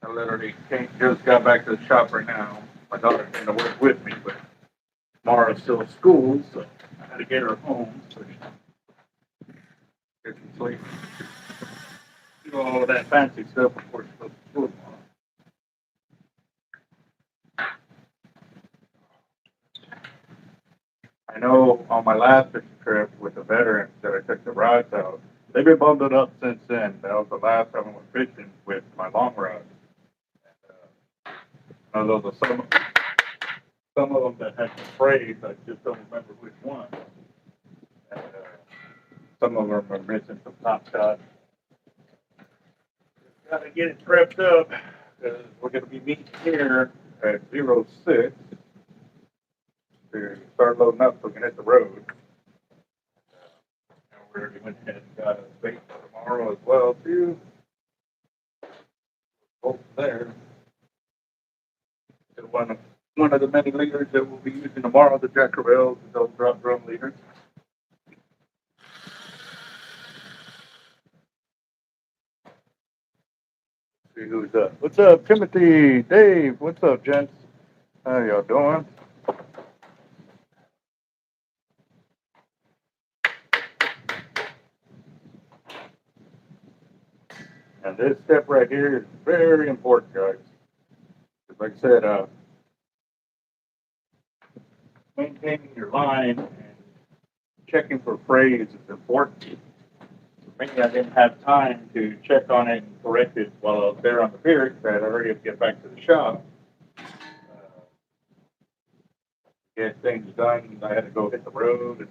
I literally just got back to the shop right now. My daughter came to work with me, but tomorrow's still school, so I had to get her home so she get some sleep. Do all of that fancy stuff before she goes to school tomorrow. I know on my last fishing trip with the veterans that I took the rods out, they've been bundled up since then. That was the last time I went fishing with my long rod. Those are some of them that had some sprays. I just don't remember which one. And, some of them are missing some top shot. Got to get it prepped up because we're going to be meeting here at 06 to start loading up so we can hit the road. And we already went ahead and got a bait for tomorrow as well too. Over there. One of the many leaders that we'll be using tomorrow, the DEADCRAB, those drop drum leaders. See who's up. What's up, Timothy? Dave, what's up, gents? How y'all doing? And this step right here is very important, guys. Like I said, maintaining your line and checking for frays is important. For me, I didn't have time to check on it and correct it while I was there on the pier because I had already had to get back to the shop. Get things done. I had to go hit the road and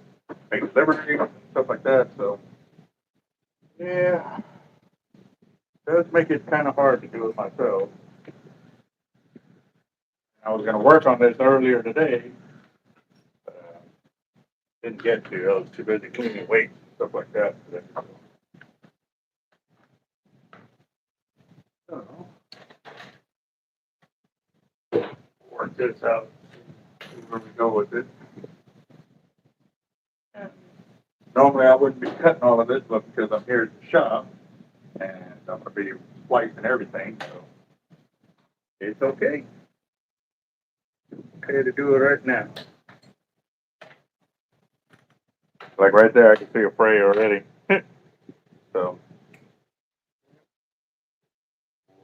make deliveries and stuff like that. So, yeah, it does make it kind of hard to do it myself. I was going to work on this earlier today. Didn't get to. I was too busy cleaning weights and stuff like that today. So, work this out. See where we go with it. And normally I wouldn't be cutting all of this, but because I'm here at the shop and I'm going to be splicing everything, so it's okay. Okay to do it right now. Like right there, I can see a fray already. So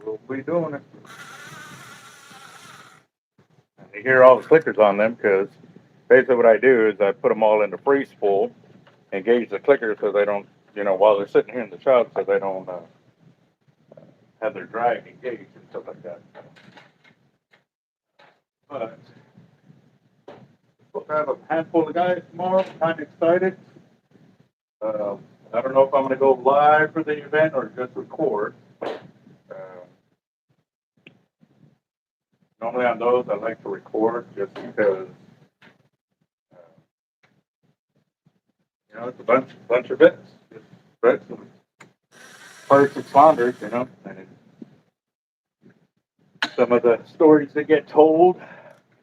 we'll be doing it. And you hear all the clickers on them because basically what I do is I put them all into free spool and gauge the clickers so they don't, while they're sitting here in the shop, so they don't have their drag engaged and stuff like that. But we'll have a handful of guys tomorrow. I'm excited. I don't know if I'm going to go live for the event or just record. Normally on those, I like to record just because, it's a bunch of bits, just bits and parts and saunders, and some of the stories that get told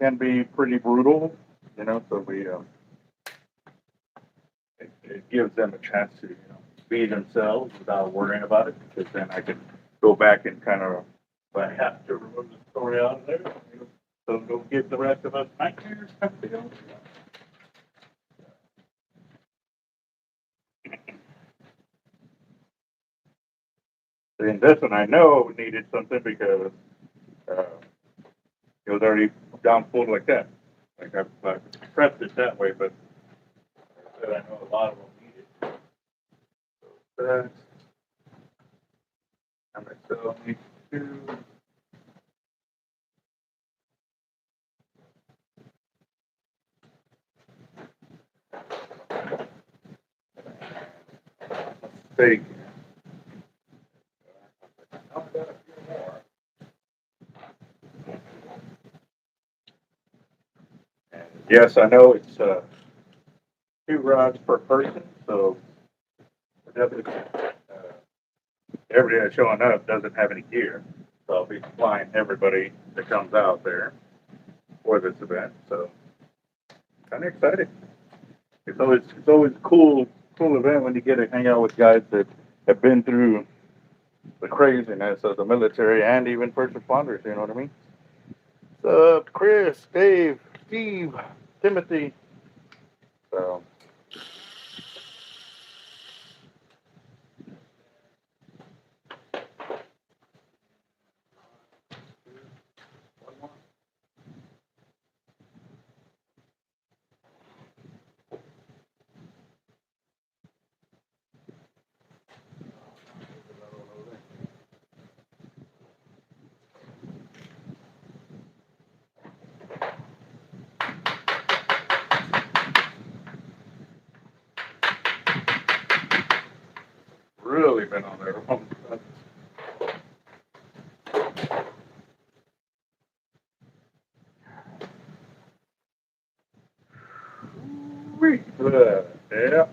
can be pretty brutal, so we, it gives them a chance to, be themselves without worrying about it, because then I can go back and kind of, if I have to remove the story out of there, so don't give the rest of us nightmares, type deal. And this one I know needed something because it was already down full like that. Like I prepped it that way, but I know a lot of them needed. So that I myself need to. Take. Yes, I know it's 2 rods per person, so definitely everybody that's showing up doesn't have any gear. So I'll be supplying everybody that comes out there for this event. So kind of excited. It's always a cool event when you get to hang out with guys that have been through the craziness of the military and even first responders, you know what I mean? So, Chris, Dave, Steve, Timothy. So, really been on there wrong. Yeah.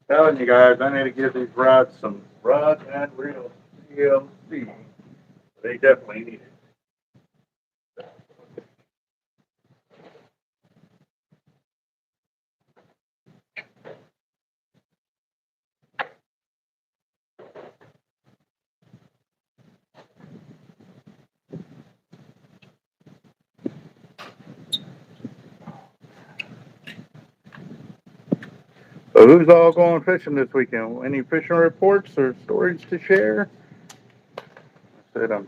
Telling you guys, I need to give these rods some rod and reel TLC. They definitely need it. So who's all going fishing this weekend? Any fishing reports or stories to share? I said I'm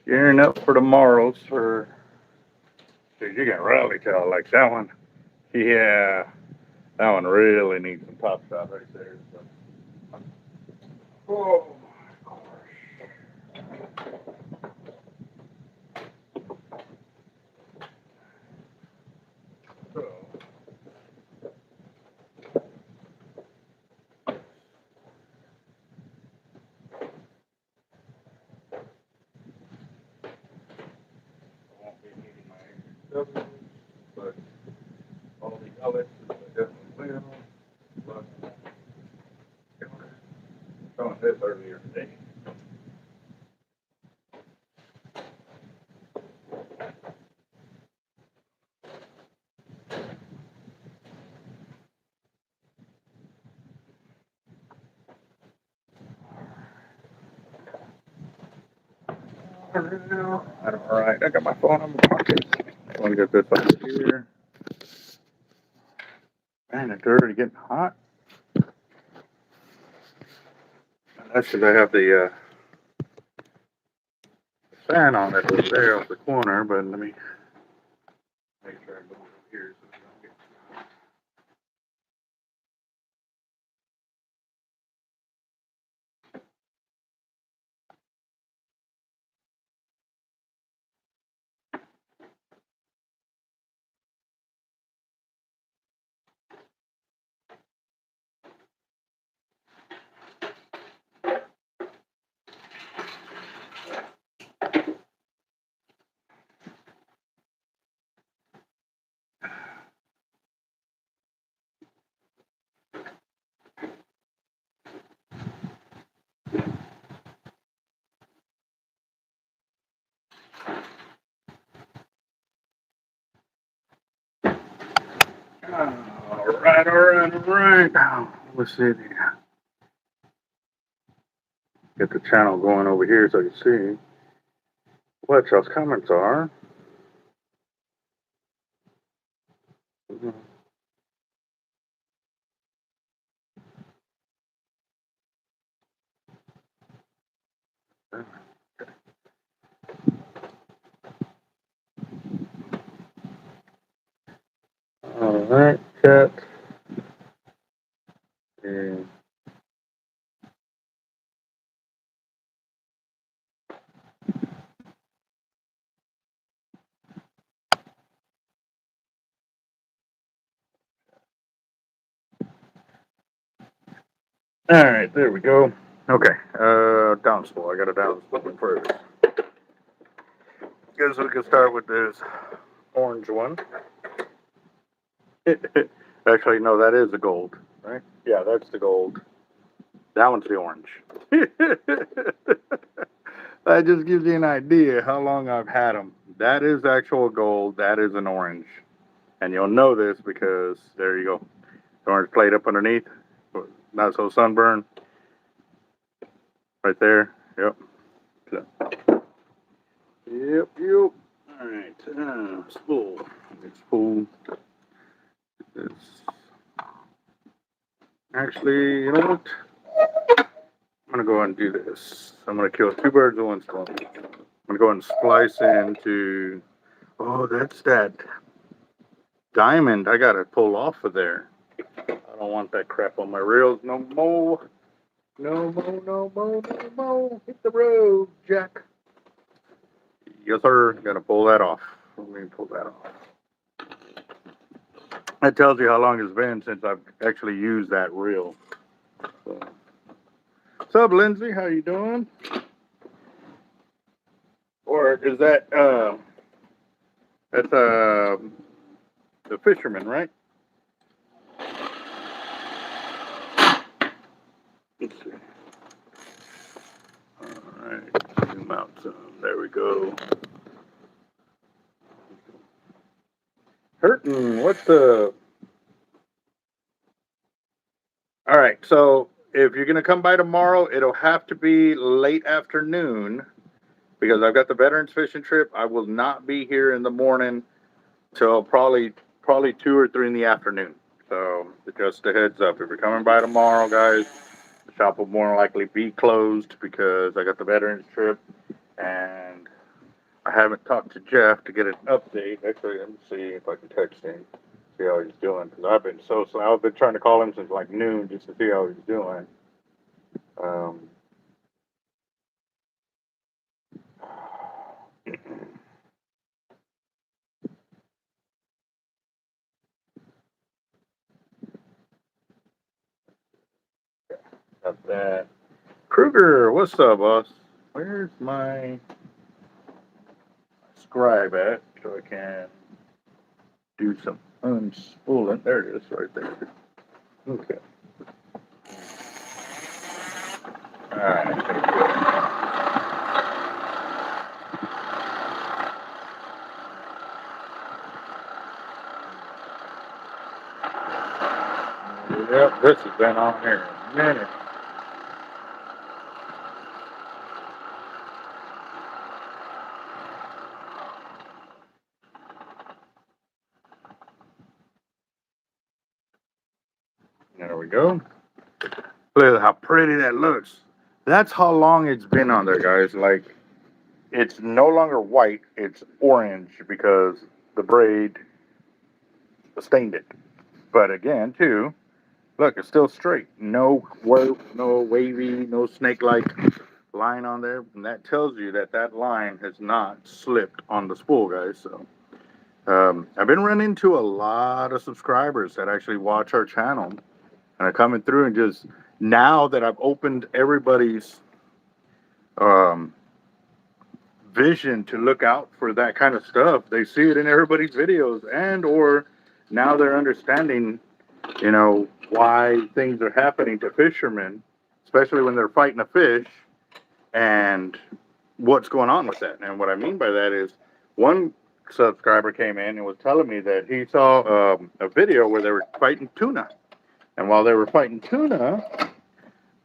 gearing up for tomorrow's for. Dude, you can really tell like that one. Yeah, that one really needs some top shot right there. So. Oh my gosh. So. I won't be needing my extra but all the outlets I definitely will. But showing this earlier today. All right, I got my phone in my pocket. I'm gonna get this up here. Man, it's already getting hot. That's because I have the fan on it over there off the corner, but let me make sure I move it here so we don't get. All right. Now, let's see. Get the channel going over here so you see what y'all's comments are. All right, chat. And all right, there we go. Okay, downspool. I got a downspool first. Guess we can start with this orange one. Actually, no, that is the gold, right? Yeah, that's the gold. That one's the orange. That just gives you an idea how long I've had them. That is actual gold. That is an orange. And you'll know this because there you go. The orange plate up underneath, not so sunburned. Right there. Yep. So, yep. All right. Spool. Spool. This. Actually, you know what? I'm gonna go ahead and do this. I'm gonna kill two birds with one stone. I'm gonna go ahead and splice into. Oh, that's that diamond I gotta pull off of there. I don't want that crap on my reels no more. No more, no more, no more. Hit the road, Jack. Yes, sir. Gotta pull that off. Let me pull that off. That tells you how long it's been since I've actually used that reel. So. What's up, Lindsay? How you doing? Or is that that's the fisherman, right? Let's see. All right, zoom out some. There we go. Hurting. What's the? All right. So if you're gonna come by tomorrow, it'll have to be late afternoon because I've got the veterans fishing trip. I will not be here in the morning till probably 2 or 3 in the afternoon. So just a heads up. If you're coming by tomorrow, guys, the shop will more likely be closed because I got the veterans trip and I haven't talked to Jeff to get an update. Actually, let me see if I can text him, see how he's doing. Because I've been I've been trying to call him since like noon just to see how he's doing. Um, got that. Kruger, what's up, boss? Where's my scribe at so I can do some unspooling? There it is, right there. Okay. All right. Yep, this has been on here a minute. There we go. Look at how pretty that looks. That's how long it's been on there, guys. Like, it's no longer white, it's orange because the braid stained it. But again, too, look, it's still straight. No wavy, no snake-like line on there. And that tells you that that line has not slipped on the spool, guys. So I've been running into a lot of subscribers that actually watch our channel and are coming through and just now that I've opened everybody's um, vision to look out for that kind of stuff. They see it in everybody's videos, and or now they're understanding, why things are happening to fishermen, especially when they're fighting a fish, and what's going on with that. And what I mean by that is, one subscriber came in and was telling me that he saw a video where they were fighting tuna, and while they were fighting tuna,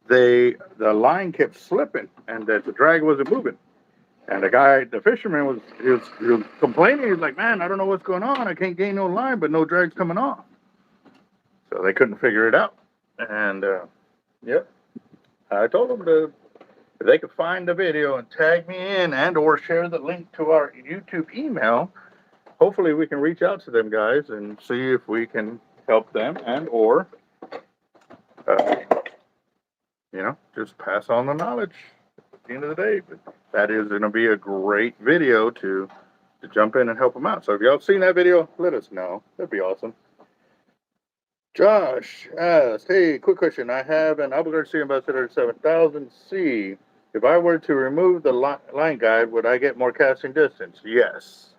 the line kept slipping, and that the drag wasn't moving. And the fisherman was complaining. He's like, man, I don't know what's going on. I can't gain no line, but no drag's coming off. So they couldn't figure it out. And yep, I told them if they could find the video and tag me in and or share the link to our YouTube email, hopefully we can reach out to them guys and see if we can help them and or uh, just pass on the knowledge at the end of the day. But that is going to be a great video to jump in and help them out. So if y'all seen that video, let us know. That'd be awesome. Josh asked, hey, quick question. I have an Albuquerque Ambassador 7000C. If I were to remove the line guide, would I get more casting distance? Yes.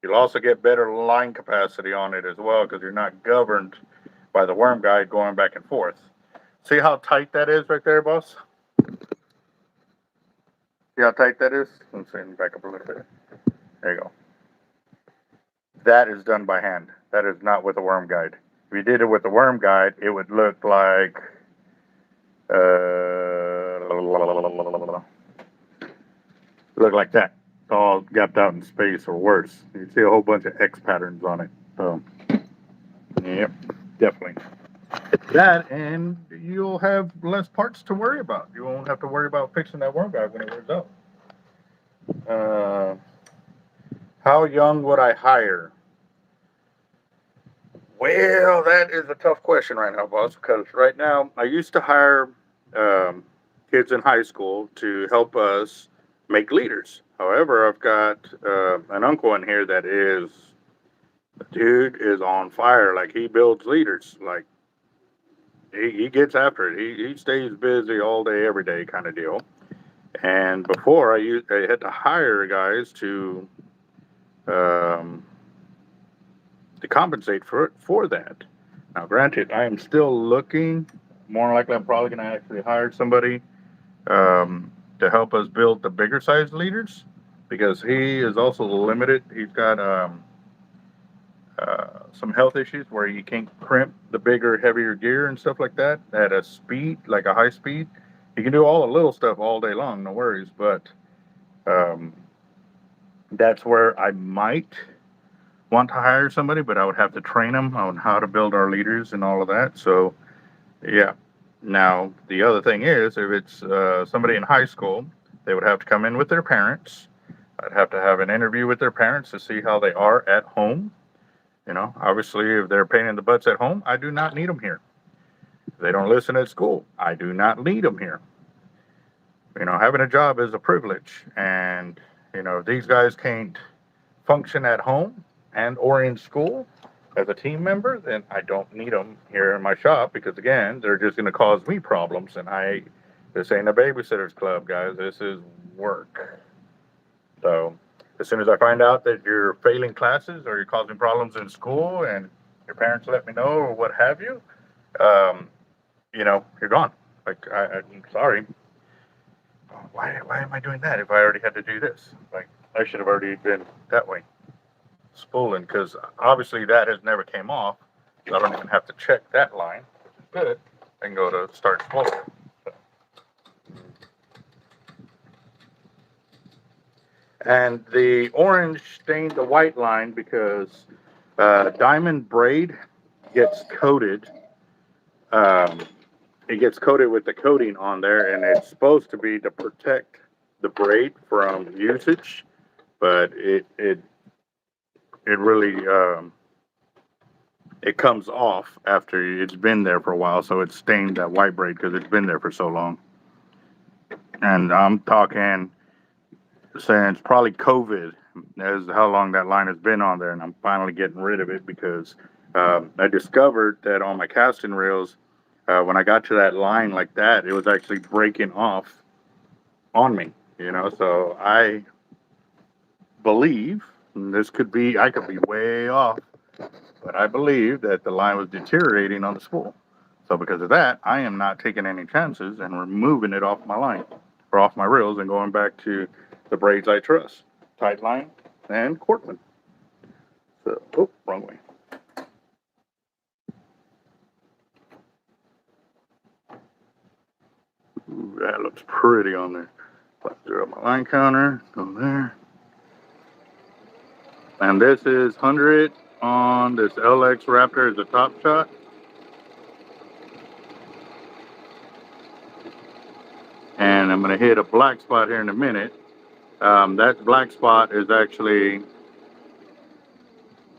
You'll also get better line capacity on it as well because you're not governed by the worm guide going back and forth. See how tight that is right there, boss? See how tight that is? Let's see, back up a little bit. There you go. That is done by hand. That is not with a worm guide. If you did it with the worm guide, it would look like look like that. It's all gapped out in space or worse. You see a whole bunch of X patterns on it. So, yep, definitely. That, and you'll have less parts to worry about. You won't have to worry about fixing that worm guide when it wears out. How young would I hire? Well, that is a tough question right now, boss, because right now I used to hire kids in high school to help us make leaders. However, I've got an uncle in here that is, the dude is on fire. Like, he builds leaders. Like, he gets after it. He stays busy all day, every day kind of deal. And before, I had to hire guys um, to compensate for that. Now, granted, I am still looking. More likely, I'm probably going to actually hire somebody to help us build the bigger size leaders, because he is also limited. He's got some health issues where you can't crimp the bigger, heavier gear and stuff like that at a speed, like a high speed. He can do all the little stuff all day long, no worries. But um, that's where I might want to hire somebody, but I would have to train them on how to build our leaders and all of that. So, yeah. Now, the other thing is, if it's somebody in high school, they would have to come in with their parents. I'd have to have an interview with their parents to see how they are at home. You know, obviously, if they're a pain in the butts at home, I do not need them here. If they don't listen at school, I do not need them here. You know, having a job is a privilege. And, you know, if these guys can't function at home and or in school as a team member, then I don't need them here in my shop, because, again, they're just going to cause me problems. And this ain't a babysitter's club, guys. This is work. So as soon as I find out that you're failing classes or you're causing problems in school and your parents let me know or what have you, um, you know, you're gone. Like, I'm sorry. Why am I doing that if I already had to do this? Like, I should have already been that way, spooling, because obviously that has never came off. So I don't even have to check that line, which is good, and go to start spooling. So. And the orange stained the white line because diamond braid gets coated. Um, it gets coated with the coating on there, and it's supposed to be to protect the braid from usage, but it really it comes off after it's been there for a while, so it's stained that white braid because it's been there for so long. And I'm talking since probably COVID is how long that line has been on there, and I'm finally getting rid of it because I discovered that on my casting reels, when I got to that line like that, it was actually breaking off on me, you know. So I believe, and this could be, I could be way off, but I believe that the line was deteriorating on the spool. So because of that, I am not taking any chances and removing it off my line or off my reels and going back to the braids I trust, Tight Line and Cortland. So, oh, wrong way. Ooh, that looks pretty on there. Let's zero my line counter, go there. And this is 100 on this LX Raptor as a top shot. And I'm going to hit a black spot here in a minute. That black spot is actually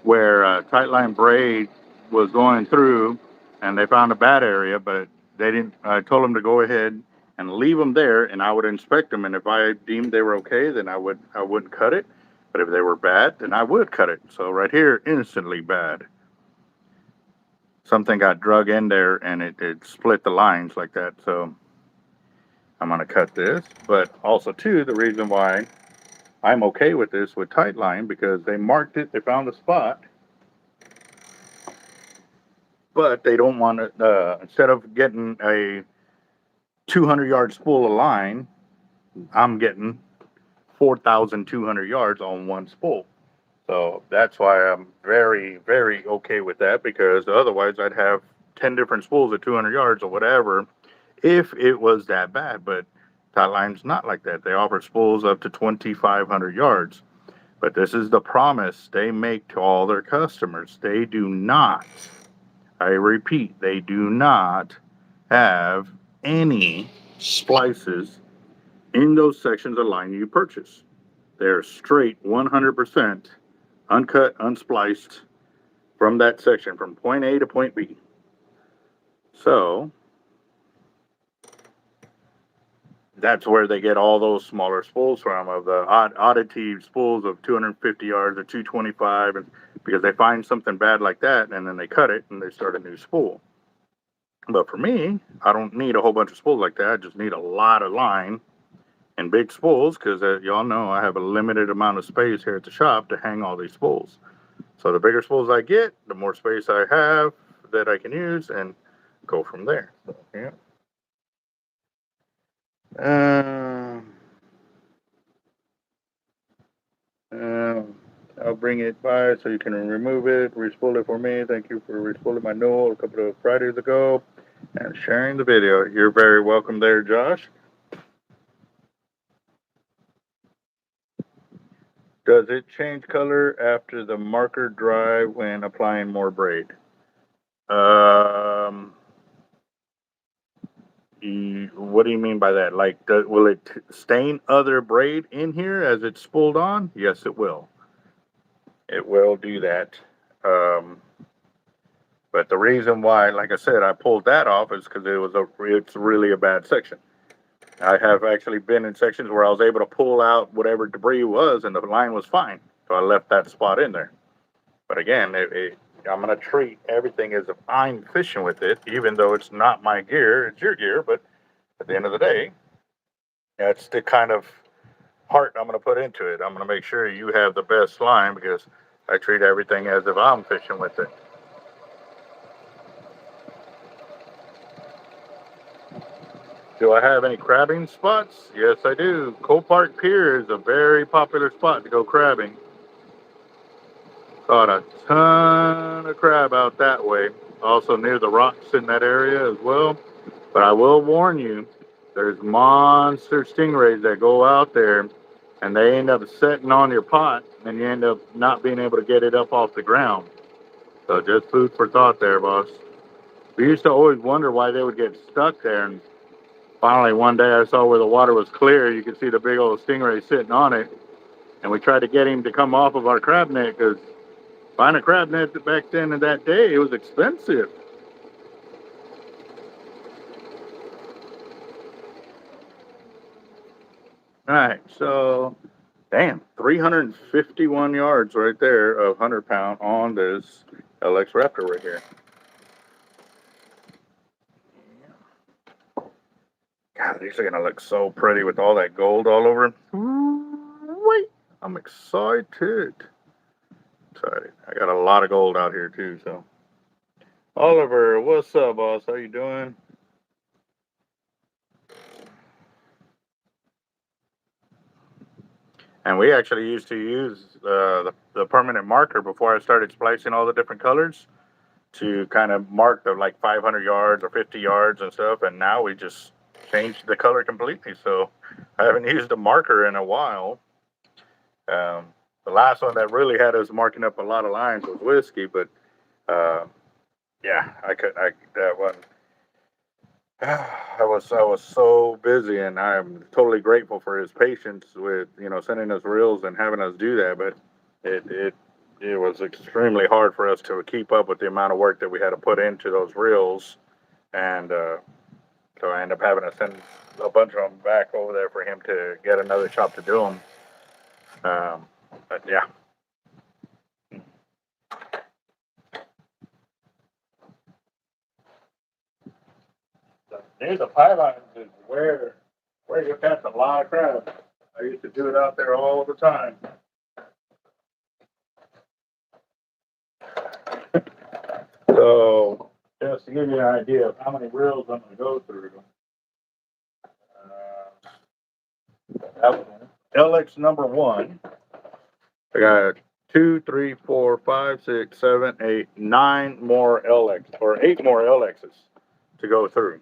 where Tightline braid was going through, and they found a bad area, but they didn't. I told them to go ahead and leave them there, and I would inspect them. And if I deemed they were okay, then I wouldn't cut it. But if they were bad, then I would cut it. So right here, instantly bad. Something got drug in there, and it split the lines like that. So I'm gonna cut this. But also too, the reason why I'm okay with this with Tightline, because they marked it, they found the spot, but they don't want to, instead of getting a 200-yard spool of line, I'm getting 4,200 yards on one spool. So that's why I'm very, very okay with that, because otherwise I'd have 10 different spools at 200 yards or whatever if it was that bad. But Tightline's not like that. They offer spools up to 2,500 yards. But this is the promise they make to all their customers. They do not, I repeat, they do not have any splices in those sections of line you purchase. They're straight 100% uncut, unspliced from that section, from point A to point B. So that's where they get all those smaller spools from, of the oddity spools of 250 yards or 225, and because they find something bad like that, and then they cut it and they start a new spool. But for me, I don't need a whole bunch of spools like that. I just need a lot of line and big spools, because y'all know I have a limited amount of space here at the shop to hang all these spools. So the bigger spools I get, the more space I have that I can use, and go from there. So, yeah. I'll bring it by so you can remove it, respool it for me. Thank you for respooling my Newell a couple of Fridays ago and sharing the video. You're very welcome there, Josh. Does it change color after the marker dry when applying more braid? What do you mean by that? Like, will it stain other braid in here as it's spooled on? Yes, it will. It will do that. But the reason why, like I said, I pulled that off is because it's really a bad section. I have actually been in sections where I was able to pull out whatever debris was, and the line was fine. So I left that spot in there. But again, I'm going to treat everything as if I'm fishing with it, even though it's not my gear, it's your gear. But at the end of the day, that's the kind of heart I'm going to put into it. I'm going to make sure you have the best line, because I treat everything as if I'm fishing with it. Do I have any crabbing spots? Yes, I do. Copart Pier is a very popular spot to go crabbing. Caught a ton of crab out that way. Also near the rocks in that area as well. But I will warn you, there's monster stingrays that go out there, and they end up setting on your pot, and you end up not being able to get it up off the ground. So just food for thought there, boss. We used to always wonder why they would get stuck there, and finally one day I saw where the water was clear. You could see the big old stingray sitting on it, and we tried to get him to come off of our crab net, because buying a crab net back then in that day, it was expensive. All right, so damn, 351 yards right there of 100-pound on this LX Raptor right here. God, these are gonna look so pretty with all that gold all over them. Wait, I'm excited. I got a lot of gold out here too, so. Oliver, what's up, boss? How you doing? And we actually used to use the permanent marker before I started splicing all the different colors to kind of mark the like 500 yards or 50 yards and stuff. And now we just changed the color completely. So I haven't used a marker in a while. The last one that really had us marking up a lot of lines was Whiskey, but yeah, that one. I was so busy, and I'm totally grateful for his patience with sending us reels and having us do that. But it was extremely hard for us to keep up with the amount of work that we had to put into those reels, and so I ended up having to send a bunch of them back over there for him to get another shop to do them. But yeah. Near the pylons is where you catch a lot of crab. I used to do it out there all the time. So, just to give you an idea of how many reels I'm going to go through, that was LX number 1. I got 2, 3, 4, 5, 6, 7, 8, 9 more LX, or 8 more LXs to go through.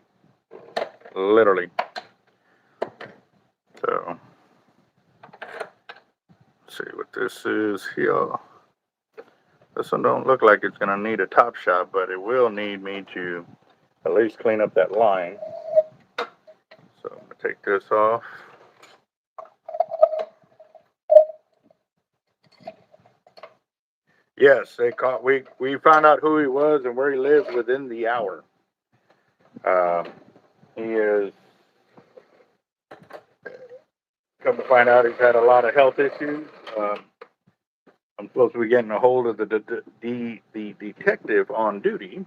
Literally. So, let's see what this is here. This one don't look like it's gonna need a top shot, but it will need me to at least clean up that line. So I'm gonna take this off. Yes, they caught. We found out who he was and where he lives within the hour. He is. Come to find out, he's had a lot of health issues. I'm supposed to be getting a hold of the detective on duty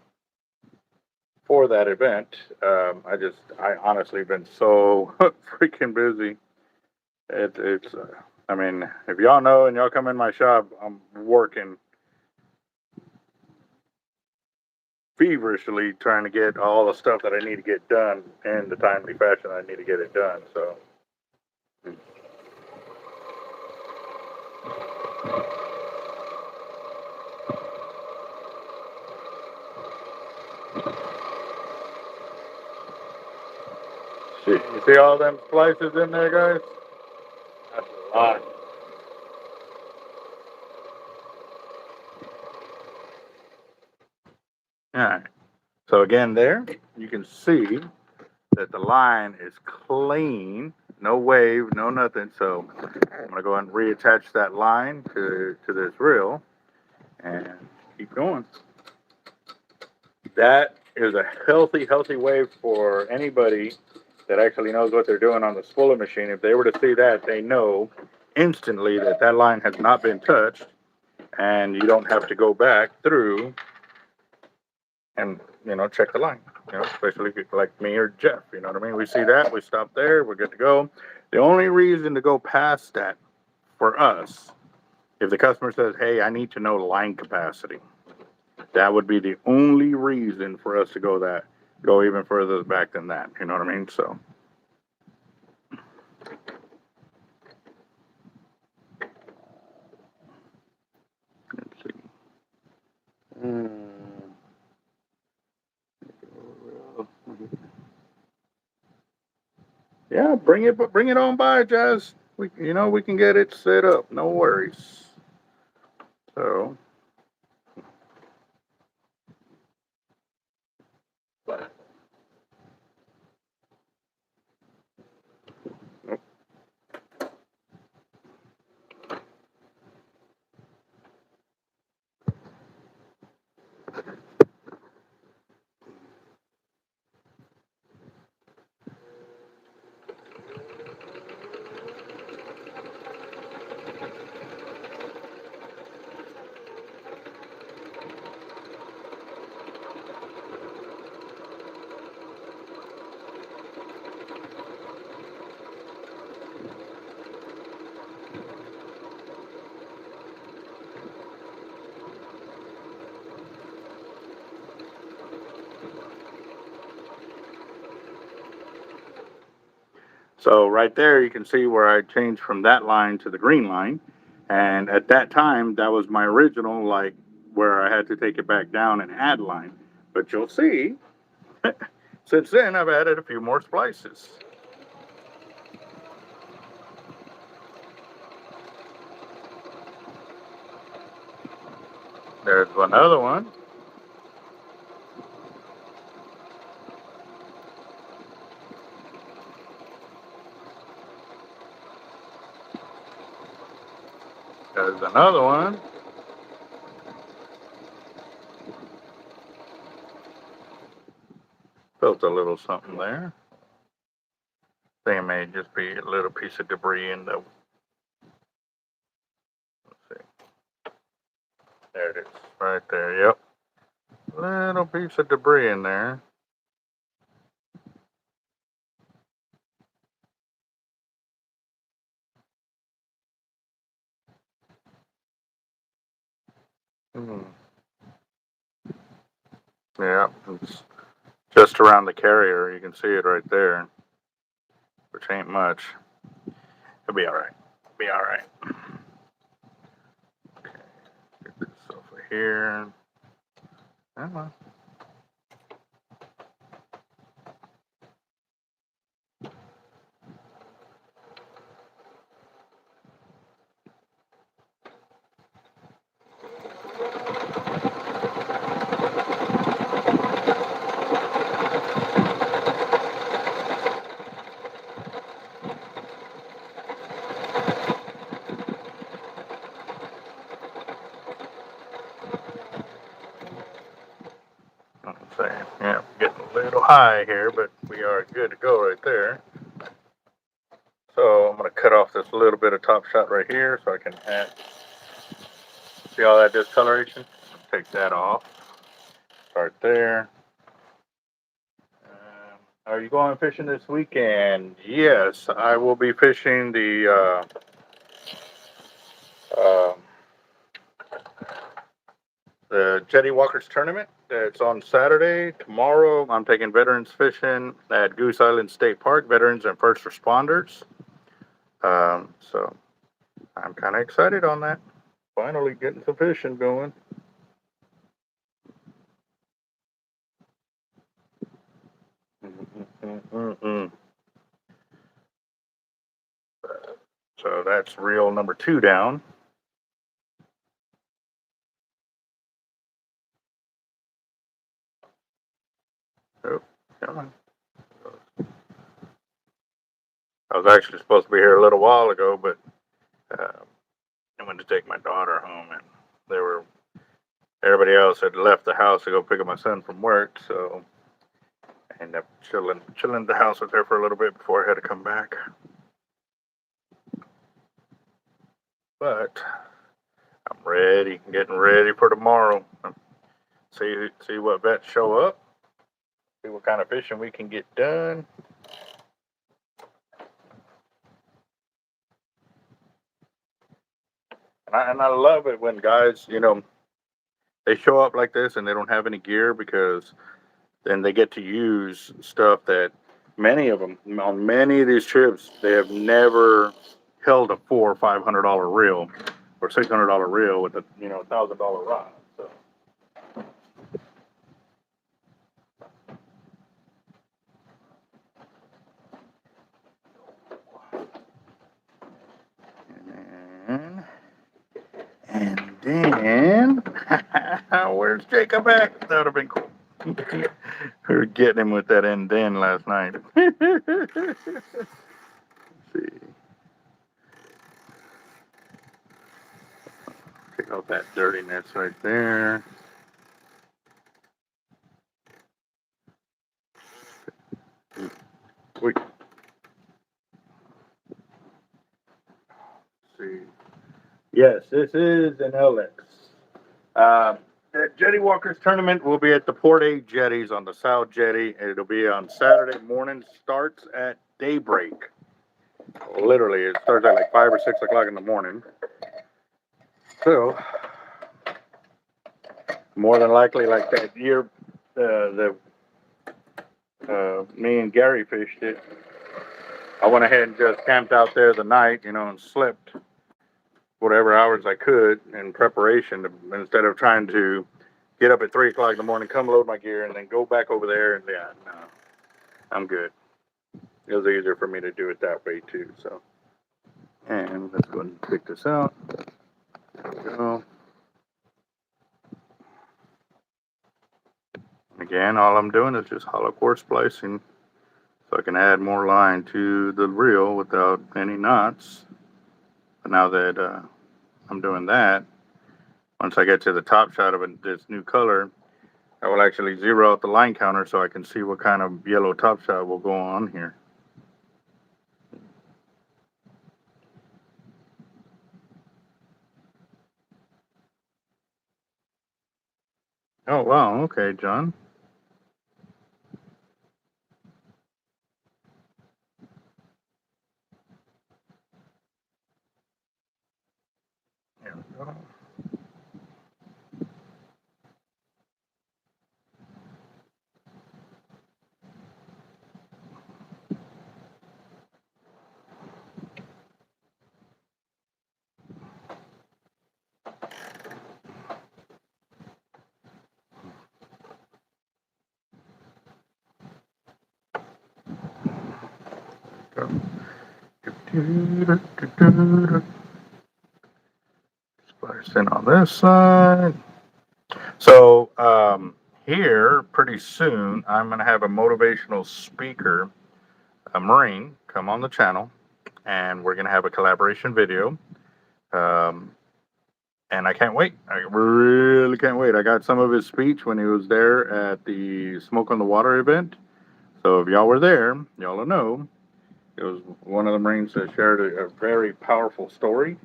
for that event. I honestly been so freaking busy. It's. I mean, if y'all know and y'all come in my shop, I'm working feverishly trying to get all the stuff that I need to get done in the timely fashion I need to get it done. So. You see all them splices in there, guys? That's a lot. All right. So again, there you can see that the line is clean, no wave, no nothing. So I'm gonna go ahead and reattach that line to this reel and keep going. That is a healthy wave for anybody that actually knows what they're doing on the spooler machine. If they were to see that, they know instantly that that line has not been touched, and you don't have to go back through and check the line. Especially like me or Jeff. You know what I mean? We see that, we stop there, we're good to go. The only reason to go past that for us, if the customer says, "Hey, I need to know line capacity," that would be the only reason for us to go even further back than that. You know what I mean? So. Let's see. Yeah, bring it on by, Jazz. We can get it set up. No worries. So. So right there, you can see where I changed from that line to the green line. And at that time, that was my original, like where I had to take it back down and add line. But you'll see, since then, I've added a few more splices. There's another one. There's another one. Felt a little something there. I think it may just be a little piece of debris in the. Let's see. There it is, right there. Yep. Little piece of debris in there. Yeah, it's just around the carrier. You can see it right there, which ain't much. It'll be all right. Be all right. Okay, get this over here. Come on. saying, yeah, getting a little high here, but we are good to go right there. So I'm going to cut off this little bit of top shot right here so I can add, see all that discoloration? Take that off. Start there. Are you going fishing this weekend? Yes, I will be fishing the Jetty Walkers tournament. It's on Saturday. Tomorrow, I'm taking veterans fishing at Goose Island State Park, veterans and first responders. So I'm kind of excited on that. Finally getting some fishing going. So that's reel number 2 down. Oh, come on. I was actually supposed to be here a little while ago, but I went to take my daughter home, and everybody else had left the house to go pick up my son from work, so I ended up chilling at the house with her for a little bit before I had to come back. But I'm ready, getting ready for tomorrow. See what vets show up, see what kind of fishing we can get done. And I love it when guys, they show up like this and they don't have any gear, because then they get to use stuff that many of them on many of these trips, they have never held a $400 or $500 reel or $600 reel with a $1,000 rod. So. And then, where's Jacob at? That would have been cool. We were getting him with that and then last night. Let's see. Take out that dirtiness right there. Wait. Let's see. Yes, this is an LX. The Jetty Walkers tournament will be at the Port 8 Jetties on the South Jetty. It'll be on Saturday morning. Starts at daybreak. Literally, it starts at like 5 or 6 o'clock in the morning. So, more than likely, like that year, me and Gary fished it. I went ahead and just camped out there the night, and slept whatever hours I could in preparation instead of trying to get up at 3 o'clock in the morning, come load my gear, and then go back over there. And yeah, no, I'm good. It was easier for me to do it that way too. So, and let's go ahead and pick this out. There we go. Again, all I'm doing is just hollow core splicing, so I can add more line to the reel without any knots. But now that I'm doing that, once I get to the top shot of this new color, I will actually zero out the line counter so I can see what kind of yellow top shot will go on here. Oh, wow. Okay, John. There we go. Splice in on this side. So here, pretty soon, I'm going to have a motivational speaker, a Marine, come on the channel, and we're going to have a collaboration video. And I can't wait. I really can't wait. I got some of his speech when he was there at the Smoke on the Water event. So if y'all were there, y'all will know. It was one of the Marines that shared a very powerful story.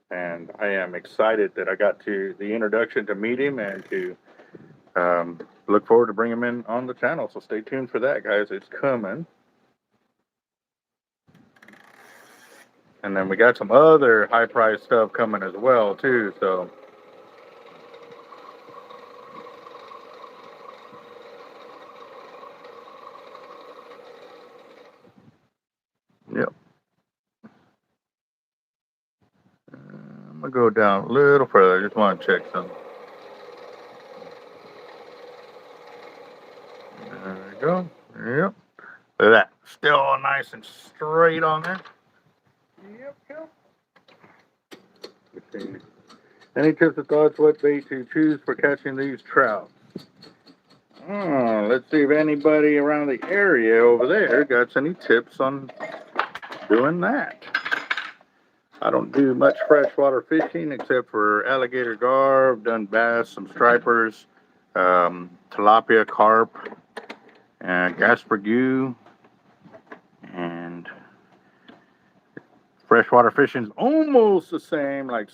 And I am excited that I got to the introduction to meet him and to look forward to bring him in on the channel. So stay tuned for that, guys. It's coming. And then we got some other high price stuff coming as well, too. So yep. I'm gonna go down a little further. I just want to check something. There we go. Yep. Look at that. Still nice and straight on there. Yep, yep. Let's see. Any tips or thoughts what bait to choose for catching these trout? Let's see if anybody around the area over there got any tips on doing that. I don't do much freshwater fishing except for alligator gar. I've done bass, some stripers, tilapia, carp, gaspergoo, and freshwater fishing is almost the same like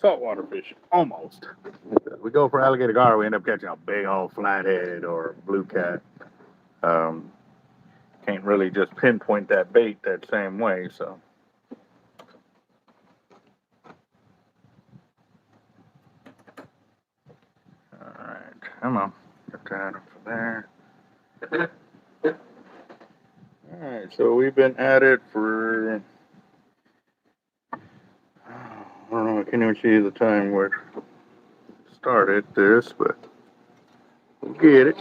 saltwater fishing. Almost. We go for alligator gar, we end up catching a big old flathead or blue cat. Can't really just pinpoint that bait that same way, so. Alright, come on. Get that over there. Alright, so we've been at it for, I don't know, I can't even see the time where it started this, but we'll get it.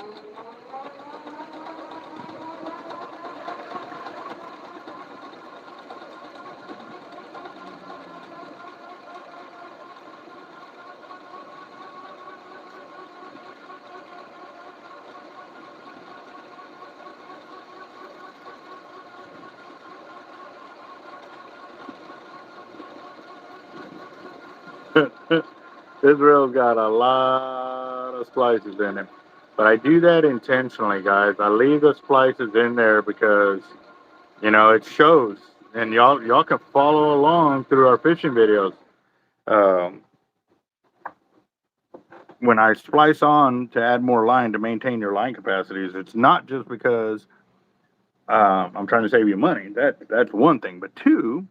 This reel's got a lot of splices in it. But I do that intentionally, guys. I leave the splices in there because, you know, it shows. And y'all can follow along through our fishing videos. When I splice on to add more line to maintain your line capacities, it's not just because I'm trying to save you money. That's one thing. But two,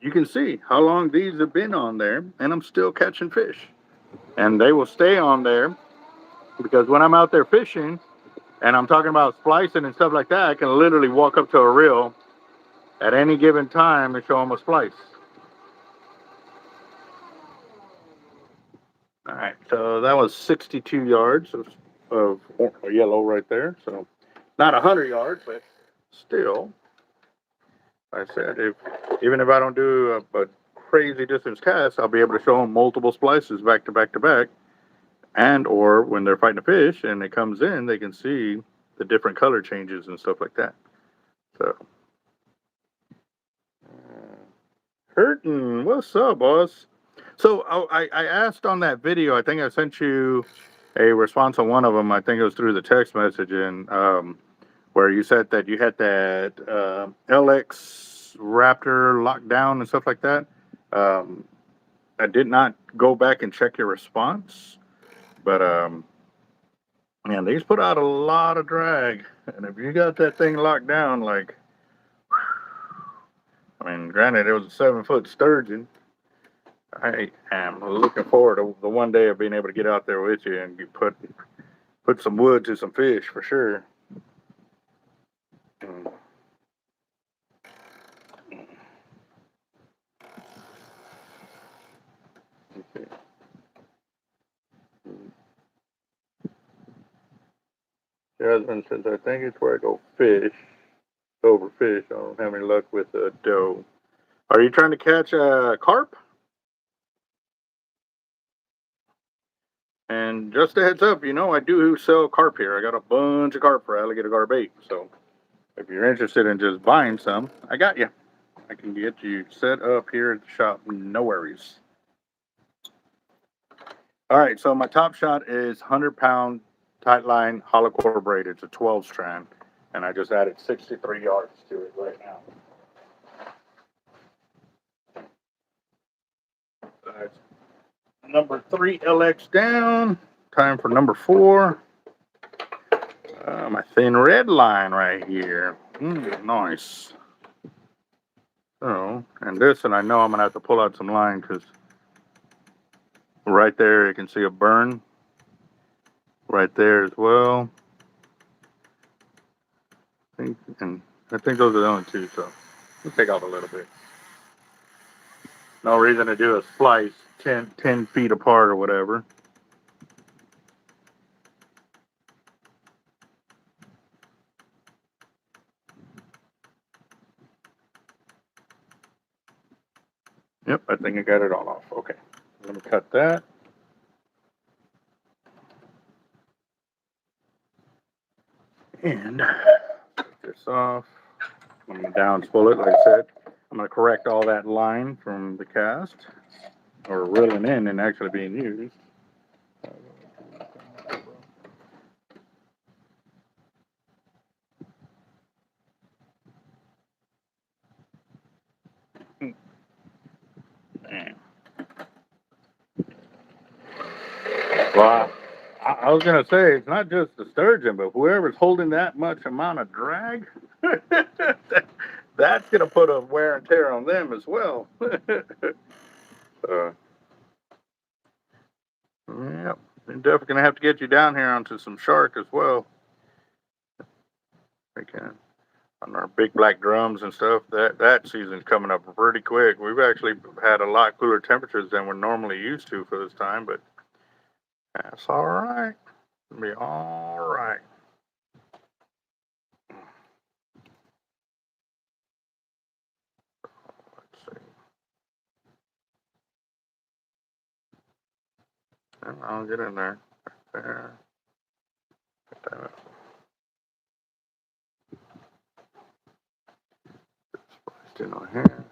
you can see how long these have been on there, and I'm still catching fish. And they will stay on there because when I'm out there fishing and I'm talking about splicing and stuff like that, I can literally walk up to a reel at any given time and show them a splice. All right, so that was 62 yards of yellow right there. So not 100 yards, but still, like I said, even if I don't do a crazy distance cast, I'll be able to show them multiple splices back to back to back. And or when they're fighting a fish and it comes in, they can see the different color changes and stuff like that. So, Hurtin, what's up, boss? So I asked on that video. I think I sent you a response on one of them. I think it was through the text message, and where you said that you had that LX Raptor locked down and stuff like that. I did not go back and check your response. But man, these put out a lot of drag, and if you got that thing locked down, like, I mean, granted it was a 7-foot sturgeon. I am looking forward to the one day of being able to get out there with you and put some wood to some fish for sure. Okay. Jasmine says, I think it's where I go fish. Overfish. I don't have any luck with a doe. Are you trying to catch a carp? And just a heads up, you know, I do sell carp here. I got a bunch of carp for alligator gar bait. So if you're interested in just buying some, I got you. I can get you set up here at the shop. No worries. All right, so my top shot is 100-pound tight line hollow core braid. It's a 12 strand, and I just added 63 yards to it right now. That's number 3 LX down. Time for number 4. My thin red line right here. Nice. So, and this, and I know I'm gonna have to pull out some line because right there you can see a burn. Right there as well. And I think those are the only 2, so we'll take off a little bit. No reason to do a splice 10 feet apart or whatever. Yep, I think I got it all off. Okay, let me cut that. And take this off. I'm going to down spool it, like I said. I'm going to correct all that line from the cast, or reeling in and actually being used. Well, I was going to say, it's not just the sturgeon, but whoever's holding that much amount of drag, that's going to put a wear and tear on them as well. Yep, they're definitely going to have to get you down here onto some shark as well. They can. On our big black drums and stuff, that season's coming up pretty quick. We've actually had a lot cooler temperatures than we're normally used to for this time, but that's all right. It'll be all right. Let's see. And I'll get in there. Right there. Get that up. Spliced in on here.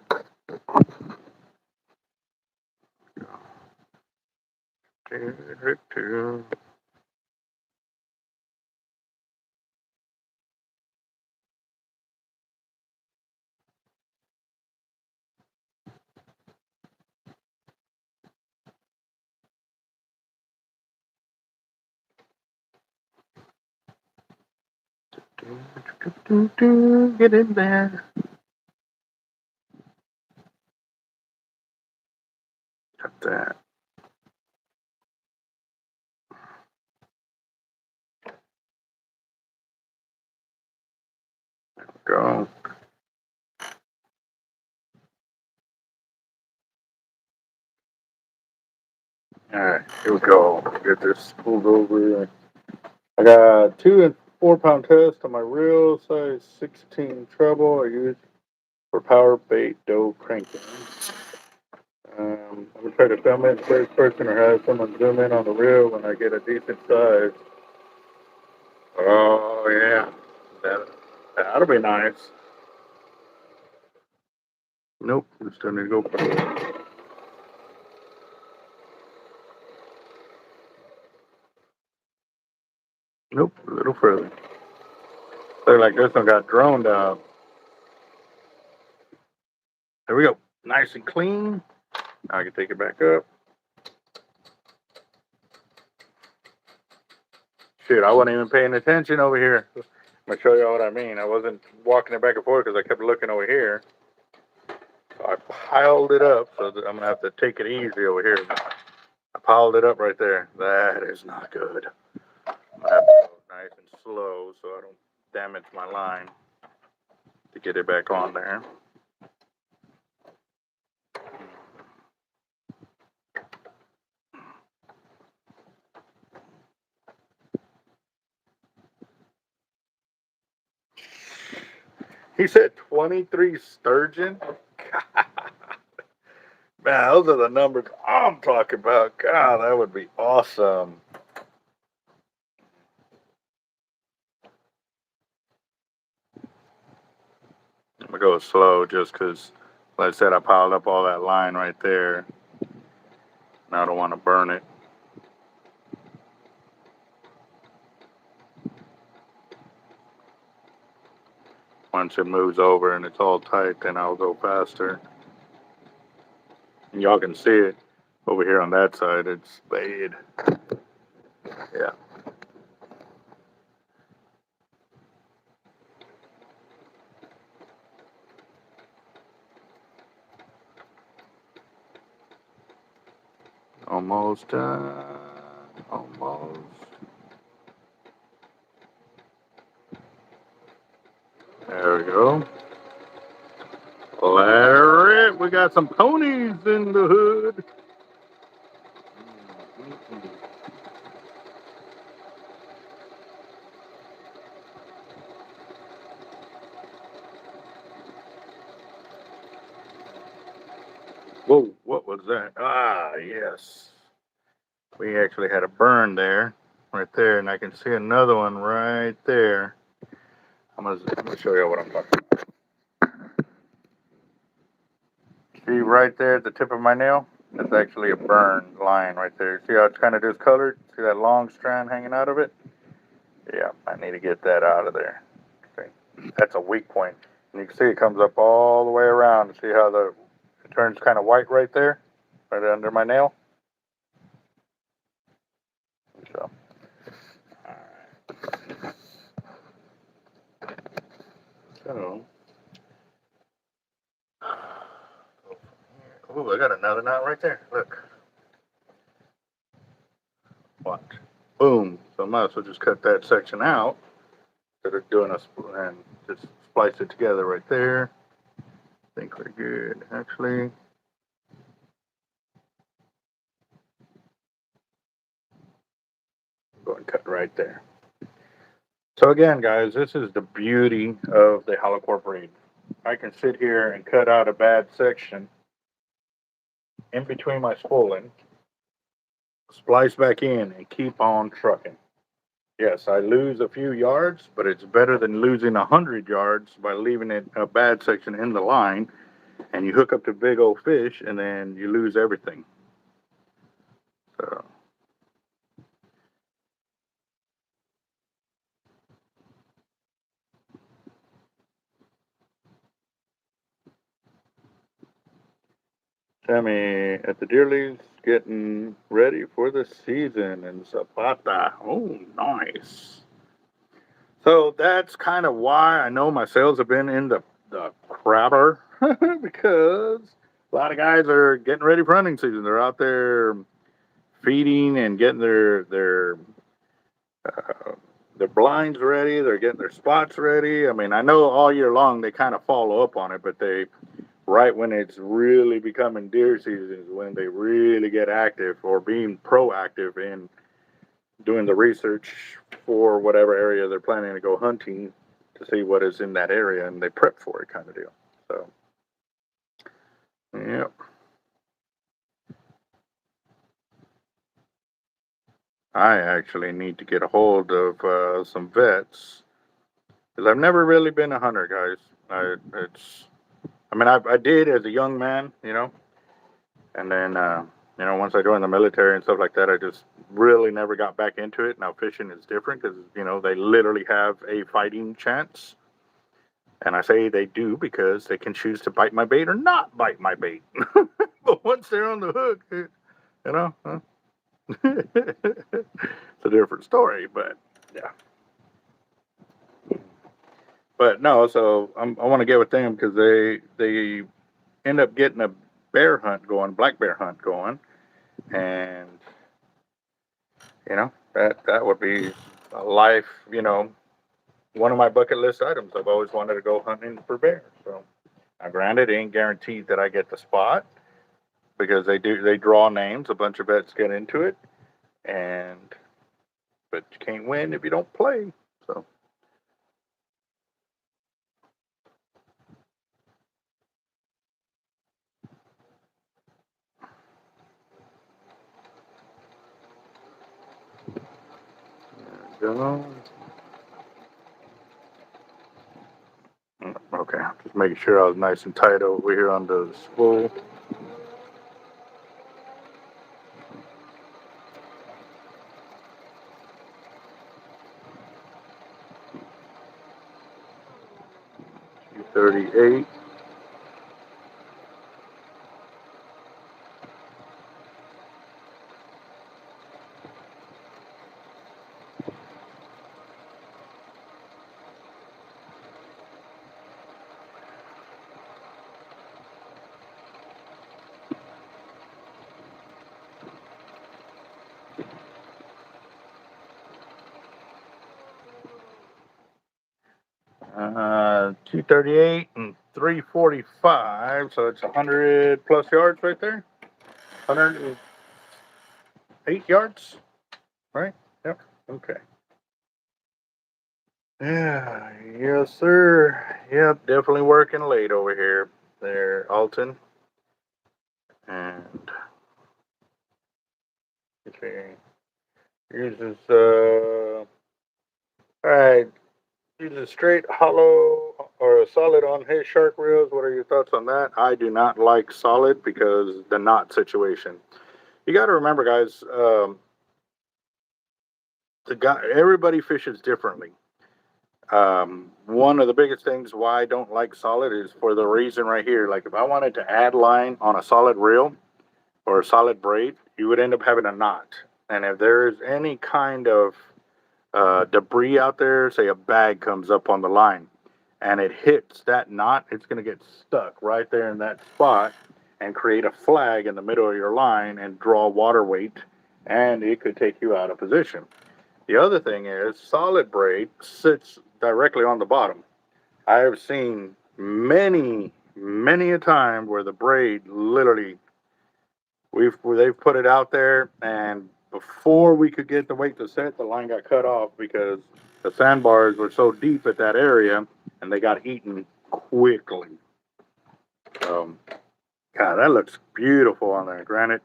Go. Get in there. Cut that. Go. All right, here we go. Get this pulled over. I got 2 and 4 pound test on my reel, size 16 treble. I use for power bait dough cranking. I'm gonna try to film it in first person or have someone zoom in on the reel when I get a decent size. Oh yeah, that'll be nice. Nope, we still need to go further. Nope, a little further. Look like this one got droned out. There we go, nice and clean. Now I can take it back up. Shoot, I wasn't even paying attention over here. I'm gonna show you what I mean. I wasn't walking it back and forth because I kept looking over here. So I piled it up, so that I'm gonna have to take it easy over here. I piled it up right there. That is not good. I'm gonna have to go nice and slow so I don't damage my line to get it back on there. He said 23 sturgeon. Man, those are the numbers I'm talking about. God, that would be awesome. I'm gonna go slow just because, like I said, I piled up all that line right there. Now I don't want to burn it. Once it moves over and it's all tight, then I'll go faster. And y'all can see it over here on that side. It's spayed. Yeah. Almost done. Almost. There we go. Larry, we got some ponies in the hood. Whoa, what was that? Ah, yes. We actually had a burn there, right there, and I can see another one right there. I'm gonna show you what I'm talking about. See right there at the tip of my nail? That's actually a burn line right there. See how it's kind of discolored? See that long strand hanging out of it? Yeah, I need to get that out of there. See, that's a weak point. And you can see it comes up all the way around. See how it turns kind of white right there? Right under my nail? So, alright. So, oh, I got another knot right there. Look. Watch. Boom. So I might as well just cut that section out instead of doing and just splice it together right there. I think we're good. Actually, go and cut right there. So again, guys, this is the beauty of the hollow core braid. I can sit here and cut out a bad section in between my spooling, splice back in, and keep on trucking. Yes, I lose a few yards, but it's better than losing 100 yards by leaving it a bad section in the line, and you hook up to big old fish, and then you lose everything. So. Sammy at the Deerleys getting ready for the season in Zapata. Oh, nice. So that's kind of why I know my sales have been in the crabber because a lot of guys are getting ready for hunting season. They're out there feeding and getting uh, their blinds ready. They're getting their spots ready. I mean, I know all year long they kind of follow up on it, but they right when it's really becoming deer season is when they really get active or being proactive in doing the research for whatever area they're planning to go hunting to see what is in that area and they prep for it kind of deal. So, yep. I actually need to get a hold of some vets because I've never really been a hunter, guys. I did as a young man, and then, once I joined the military and stuff like that, I just really never got back into it. Now, fishing is different because, they literally have a fighting chance. And I say they do because they can choose to bite my bait or not bite my bait. But once they're on the hook, it's a different story. But, yeah. But no, so I want to get with them because they end up getting a bear hunt going, black bear hunt going. And that would be a life, one of my bucket list items. I've always wanted to go hunting for bears. So now granted, it ain't guaranteed that I get the spot because they draw names, a bunch of vets get into it, but you can't win if you don't play. So there we go. Okay, just making sure I was nice and tight over here on the spool. 238. Uh, 238 and 345, so it's 100 plus yards right there. 108 yards, right? Yep. Okay. Yeah, yes, sir. Yep, definitely working late over here. There, Alton. And okay, uses all right. Uses straight hollow or a solid on his shark reels. What are your thoughts on that? I do not like solid because the knot situation. You got to remember, guys. Everybody fishes differently. One of the biggest things why I don't like solid is for the reason right here. Like if I wanted to add line on a solid reel or a solid braid, you would end up having a knot. And if there's any kind of debris out there, say a bag comes up on the line and it hits that knot, it's going to get stuck right there in that spot and create a flag in the middle of your line and draw water weight, and it could take you out of position. The other thing is solid braid sits directly on the bottom. I have seen many a time where the braid literally they've put it out there, and before we could get the weight to set, the line got cut off because the sandbars were so deep at that area and they got eaten quickly. God, that looks beautiful on there. Granted,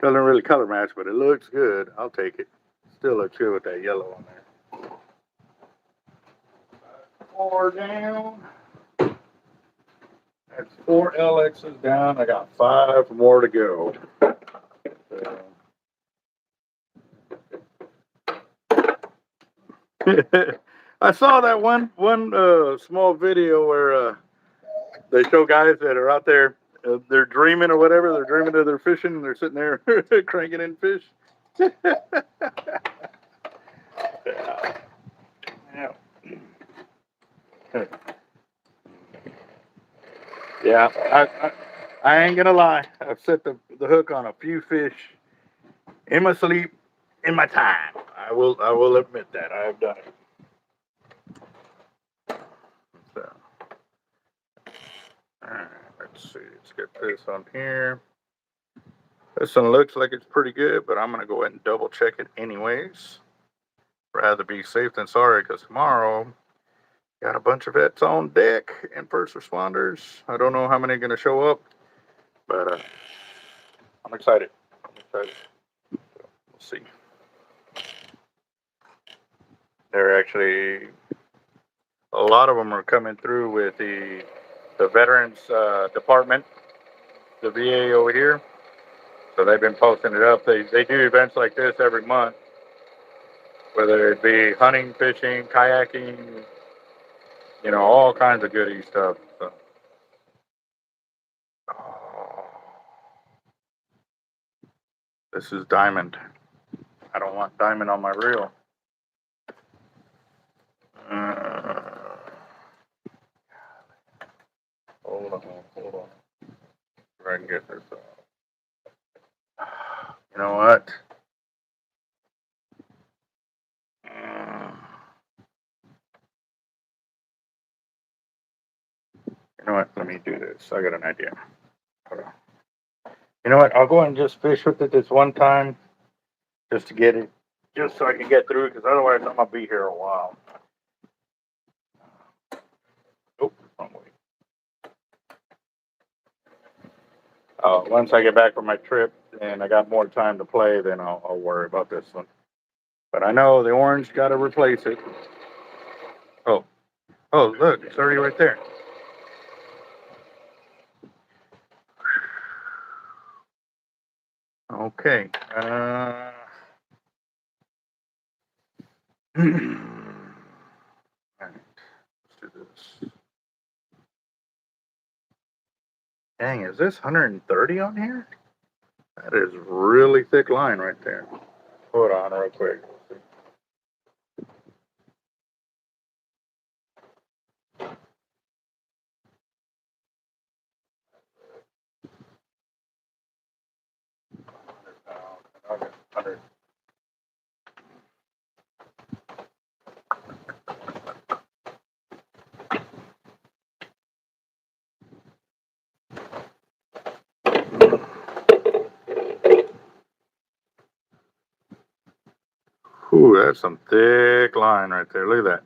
doesn't really color match, but it looks good. I'll take it. Still looks good with that yellow on there. 4 down. That's 4 LXs down. I got 5 more to go. I saw that one small video where they show guys that are out there, they're dreaming or whatever. They're dreaming of their fishing, and they're sitting there cranking in fish. Yeah. Yeah, I ain't gonna lie. I've set the hook on a few fish in my sleep, in my time. I will admit that I have done it. So, all right, let's see. Let's get this on here. This one looks like it's pretty good, but I'm gonna go ahead and double check it anyways. Rather be safe than sorry, because tomorrow got a bunch of vets on deck and first responders. I don't know how many are gonna show up, but I'm excited. I'm excited. We'll see. They're actually a lot of them are coming through with the veterans department, the VA over here. So they've been posting it up. They do events like this every month, whether it be hunting, fishing, kayaking, all kinds of goody stuff. So, oh, this is diamond. I don't want diamond on my reel. Uh, hold on. If I can get this off. You know what? You know what? Let me do this. I got an idea. Hold on. You know what? I'll go and just fish with it this one time, just to get it, just so I can get through it, because otherwise I'm gonna be here a while. Oh, wrong way. Once I get back from my trip and I got more time to play, then I'll worry about this one. But I know the orange got to replace it. Oh, look, it's already right there. Okay. All right, let's do this. Dang, is this 130 on here? That is really thick line right there. Hold on real quick. Ooh, that's some thick line right there. Look at that.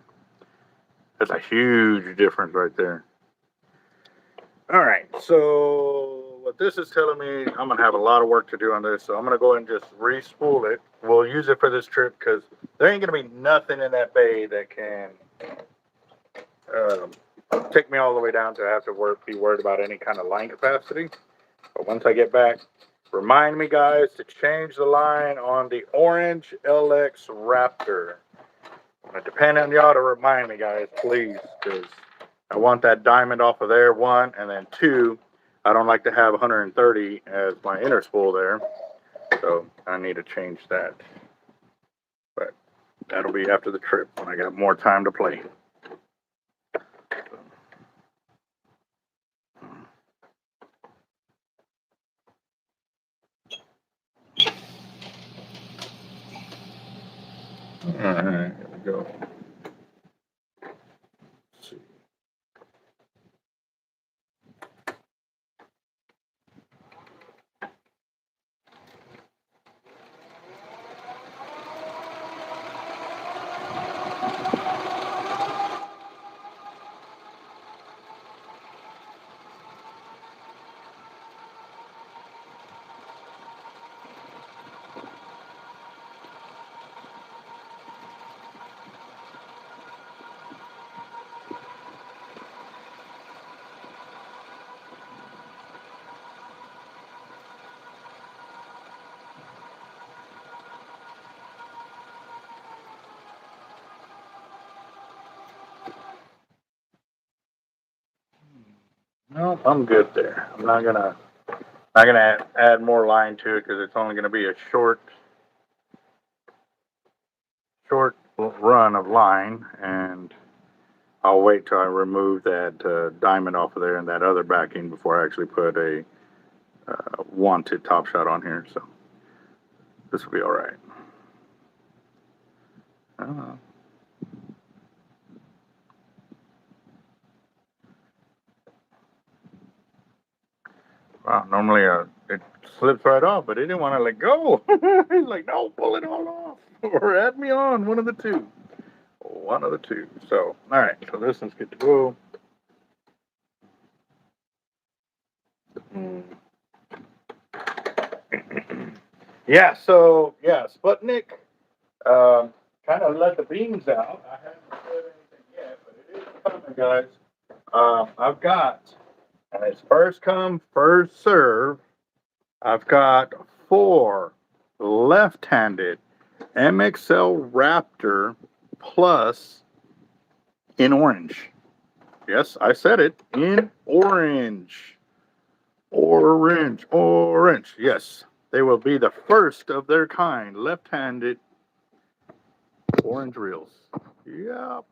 That's a huge difference right there. All right, so what this is telling me, I'm gonna have a lot of work to do on this, so I'm gonna go ahead and just re-spool it. We'll use it for this trip because there ain't gonna be nothing in that bay that can take me all the way down to have to be worried about any kind of line capacity. But once I get back, remind me, guys, to change the line on the orange LX Raptor. I'm gonna depend on y'all to remind me, guys, please, because I want that diamond off of there, one, and then two, I don't like to have 130 as my inner spool there, so I need to change that. But that'll be after the trip when I got more time to play. All right, here we go. Let's see. Nope, I'm good there. I'm not gonna add more line to it because it's only gonna be a short run of line, and I'll wait till I remove that diamond off of there and that other backing before I actually put a wanted top shot on here. So this will be all right. Wow, normally it slips right off, but it didn't want to let go. He's like, no, pull it all off or add me on, one of the two. One of the two. So, all right, so this one's good to go. Yeah, so, yeah, Sputnik kind of let the beans out. I haven't said anything yet, but it is coming, guys. I've got, and it's first come, first serve. I've got 4 left-handed MXL Raptor Plus in orange. Yes, I said it, in orange. Orange, orange. Yes, they will be the first of their kind, left-handed orange reels. Yep.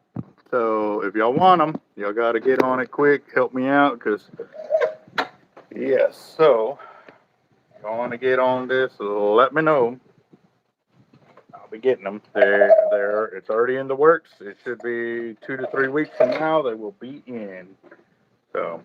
So if y'all want them, y'all got to get on it quick. Help me out, because yes. So if y'all want to get on this, let me know. I'll be getting them. They're. It's already in the works. It should be 2 to 3 weeks from now. They will be in. So.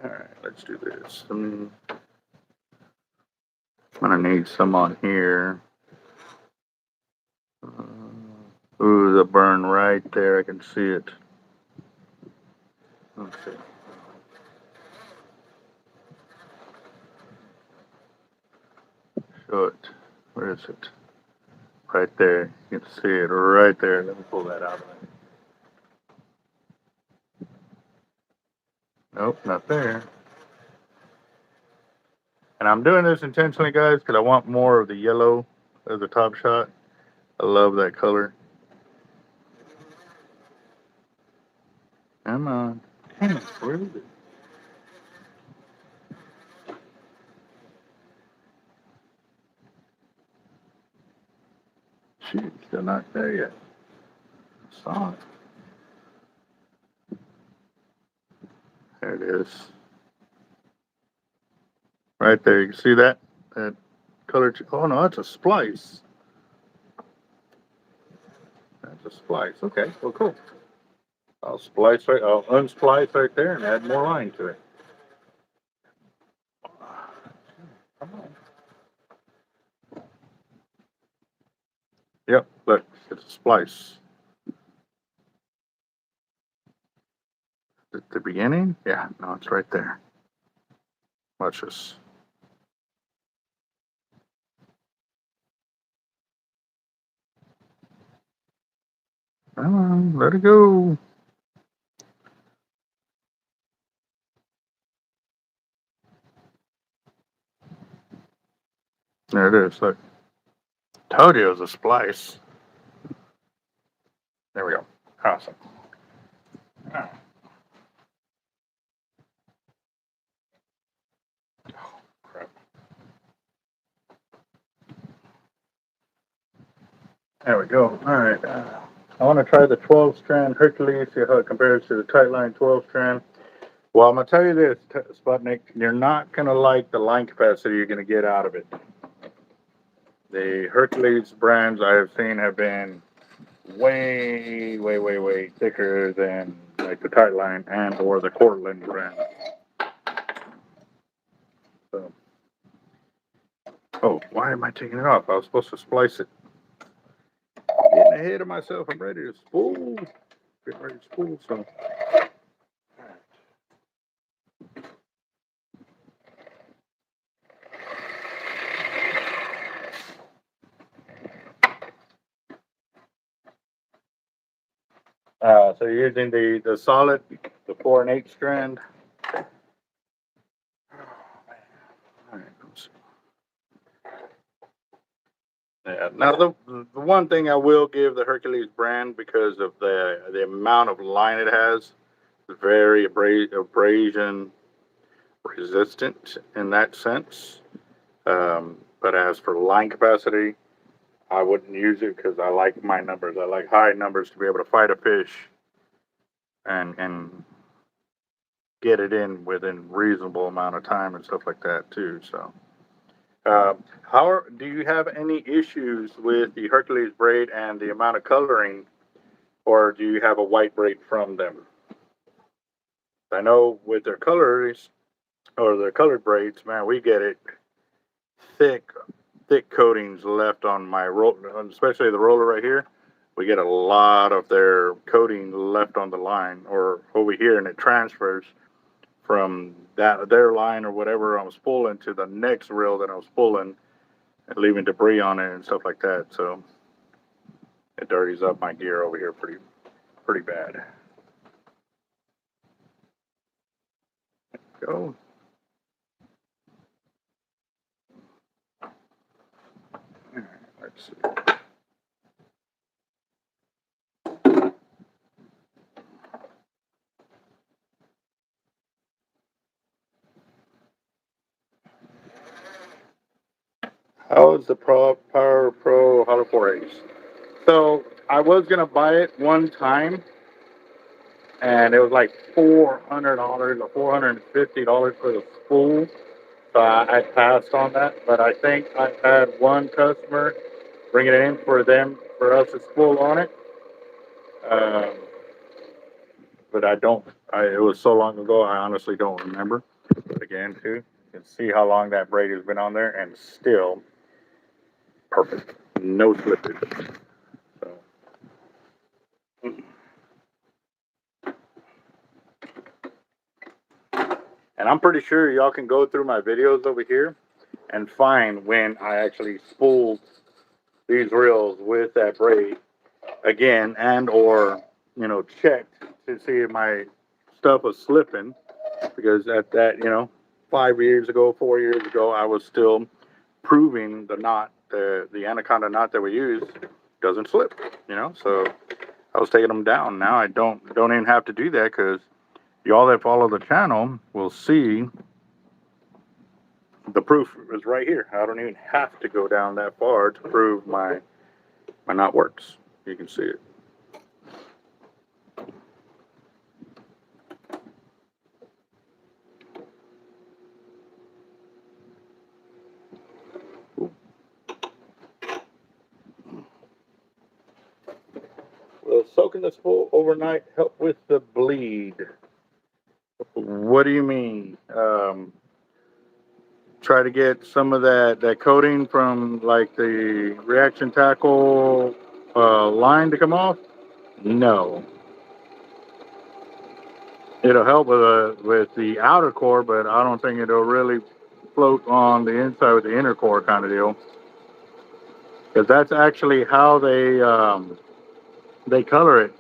All right, let's do this. I'm gonna need some on here. Ooh, the burn right there. I can see it. Let's see. Show it. Where is it? Right there. You can see it right there. Let me pull that out of there. Nope, not there. And I'm doing this intentionally, guys, because I want more of the yellow as the top shot. I love that color. Come on. Damn, where is it? Shoot, still not there yet. Saw it. There it is. Right there. You can see that? That color. Oh, no, that's a splice. That's a splice. Okay, well, cool. I'll unsplice right there and add more line to it. Come on. Yep, look, it's a splice. At the beginning? Yeah, no, it's right there. Watch this. Come on, let it go. There it is. Look. Told you it was a splice. There we go. Awesome. Oh, crap. There we go. All right. I want to try the 12 strand Hercules, see how it compares to the Tightline 12 strand. Well, I'm going to tell you this, Sputnik, you're not going to like the line capacity you're going to get out of it. The Hercules brands I have seen have been way, way, way, way thicker than like the Tightline and or the Cortland brand. So, oh, why am I taking it off? I was supposed to splice it. Getting ahead of myself. I'm ready to spool. Getting ready to spool some. So you're using the solid, the 4 and 8 strand. Yeah. Now the one thing I will give the Hercules brand because of the amount of line it has, very abrasion resistant in that sense. But as for line capacity, I wouldn't use it because I like my numbers. I like high numbers to be able to fight a fish and get it in within reasonable amount of time and stuff like that too. So, do you have any issues with the Hercules braid and the amount of coloring, or do you have a white braid from them? I know with their colors or their colored braids, man, we get it thick, thick coatings left on my roll, especially the roller right here. We get a lot of their coating left on the line or over here, and it transfers from their line or whatever I was pulling to the next reel that I was pulling, and leaving debris on it and stuff like that. So it dirties up my gear over here pretty bad. Go. Let's see. How is the Power Pro Hollow 4Ace? So I was gonna buy it one time, and it was like $400 or $450 for the spool. So I passed on that. But I think I've had one customer bring it in for us to spool on it. Um, but I don't. It was so long ago. I honestly don't remember. But again, too, you can see how long that braid has been on there, and still perfect. No slippage. So. And I'm pretty sure y'all can go through my videos over here and find when I actually spooled these reels with that braid again, and or checked to see if my stuff was slipping. because at that, 5 years ago, 4 years ago, I was still proving the knot, the anaconda knot that we use doesn't slip, so I was taking them down. Now I don't even have to do that, because y'all that follow the channel will see the proof is right here. I don't even have to go down that far to prove my knot works. You can see it. Will soaking the spool overnight help with the bleed? What do you mean? Try to get some of that coating from like the reaction tackle line to come off? No. It'll help with the outer core, but I don't think it'll really float on the inside with the inner core kind of deal. Because that's actually how they color it.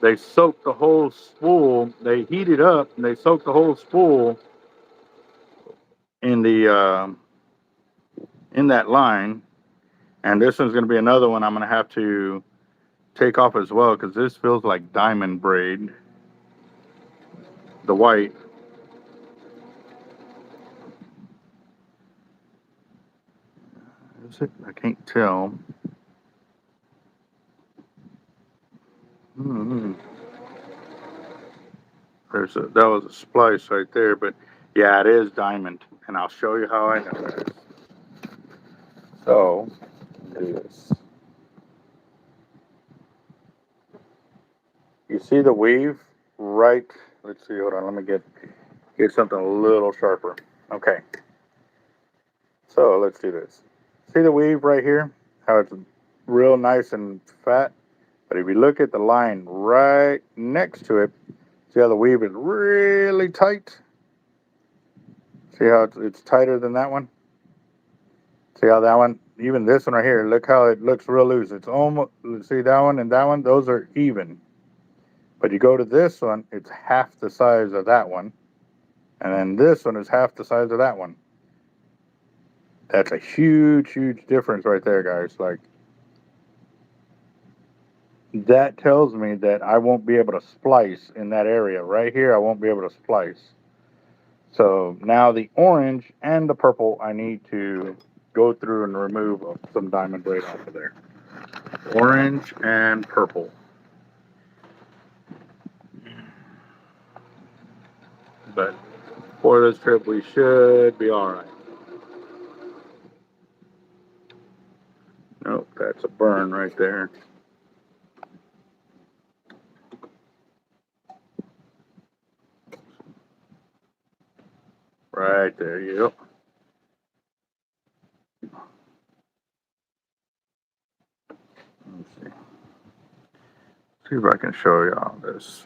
They soak the whole spool. They heat it up and they soak the whole spool in the in that line. And this one's going to be another one I'm going to have to take off as well, because this feels like diamond braid, the white. Is it? I can't tell. Hmm. That was a splice right there, but yeah, it is diamond, and I'll show you how I know that. So, do this. You see the weave right? Let's see. Hold on. Let me get something a little sharper. Okay. So let's do this. See the weave right here? How it's real nice and fat. But if you look at the line right next to it, see how the weave is really tight? See how it's tighter than that one? See how that one, even this one right here, look how it looks real loose. It's almost, see that one and that one? Those are even. But you go to this one, it's half the size of that one. And then this one is half the size of that one. That's a huge, huge difference right there, guys. Like, that tells me that I won't be able to splice in that area. Right here, I won't be able to splice. So now the orange and the purple, I need to go through and remove some diamond braid off of there. Orange and purple. But for this trip, we should be all right. Nope, that's a burn right there. Right there, yep. Let's see. See if I can show you all this.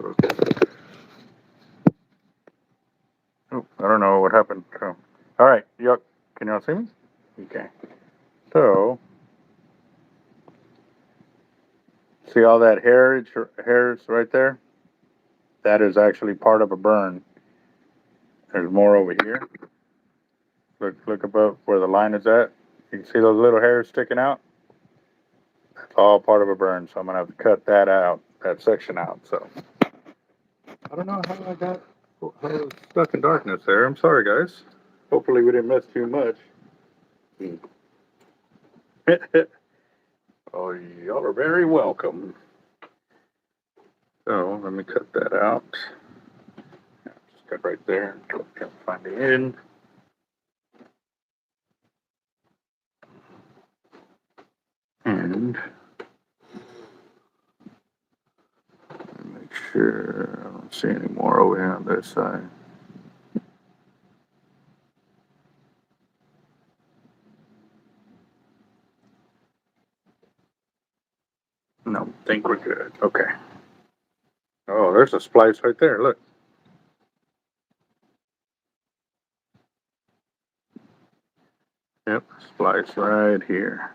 Oh, I don't know what happened. Oh. All right, yep. Can y'all see me? Okay. So, see all that hairs right there? That is actually part of a burn. There's more over here. Look above where the line is at. You can see those little hairs sticking out? That's all part of a burn, so I'm gonna have to cut that out, that section out. So I don't know how I got stuck in darkness there. I'm sorry, guys. Hopefully we didn't miss too much. Oh, y'all are very welcome. So let me cut that out. Just cut right there. Can't find the end. And make sure I don't see any more over here on this side. No, think we're good. Okay. Oh, there's a splice right there. Look. Yep, splice right here.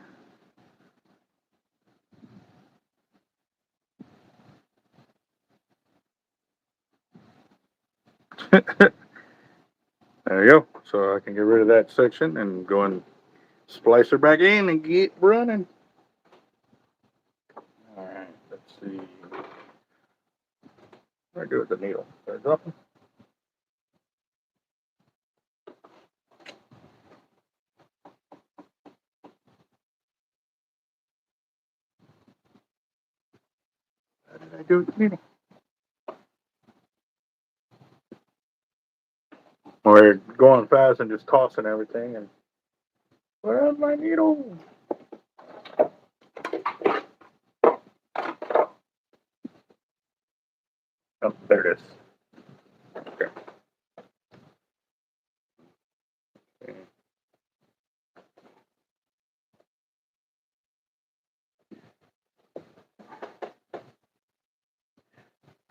There you go. So I can get rid of that section and go and splice her back in and get running. All right, let's see. What do I do with the needle? Did I drop them? What did I do with the needle? We're going fast and just tossing everything. And where's my needle? Oh, there it is. Okay.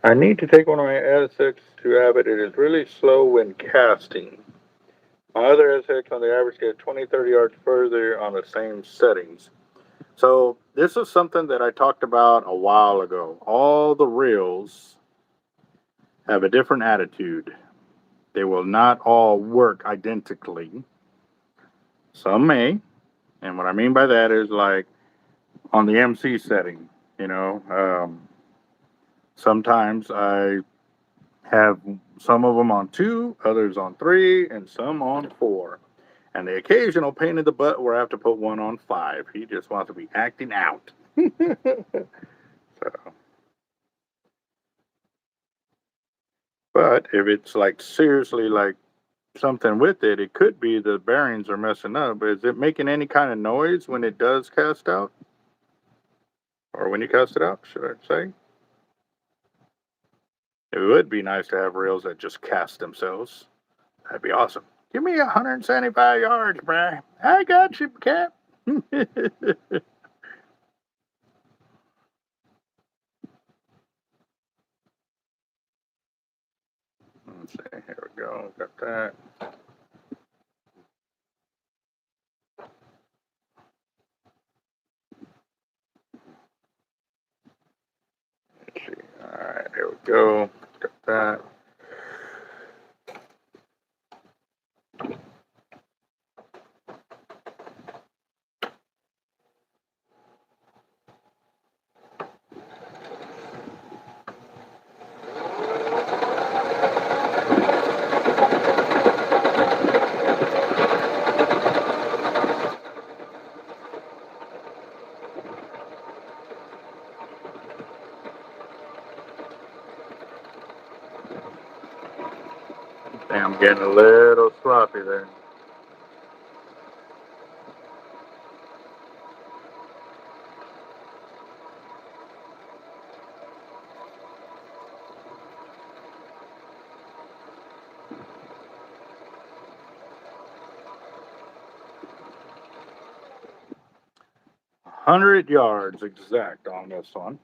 I need to take one of my S6 to Abbott. It is really slow when casting. My other S6 on the average gets 20-30 yards further on the same settings. So this is something that I talked about a while ago. All the reels have a different attitude. They will not all work identically. Some may. And what I mean by that is like on the MC setting, sometimes I have some of them on 2, others on 3, and some on 4. And the occasional pain in the butt where I have to put one on 5. He just wants to be acting out. So, but if it's like seriously like something with it, it could be the bearings are messing up. Is it making any kind of noise when it does cast out? Or when you cast it out, should I say? It would be nice to have reels that just cast themselves. That'd be awesome. Give me 175 yards, bruh. I got you, Cap. Let's see. Here we go. Got that. Let's see. All right. Here we go. Got that. Damn, I'm getting a little sloppy there. Hundred yards exact on this one.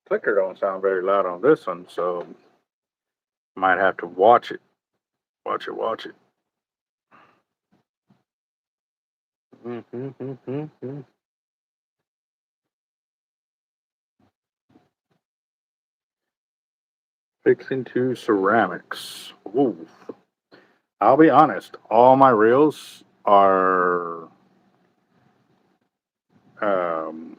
Clicker don't sound very loud on this one, so might have to watch it. Watch it, watch it. Fixing to ceramics. Ooh. I'll be honest, all my reels are um,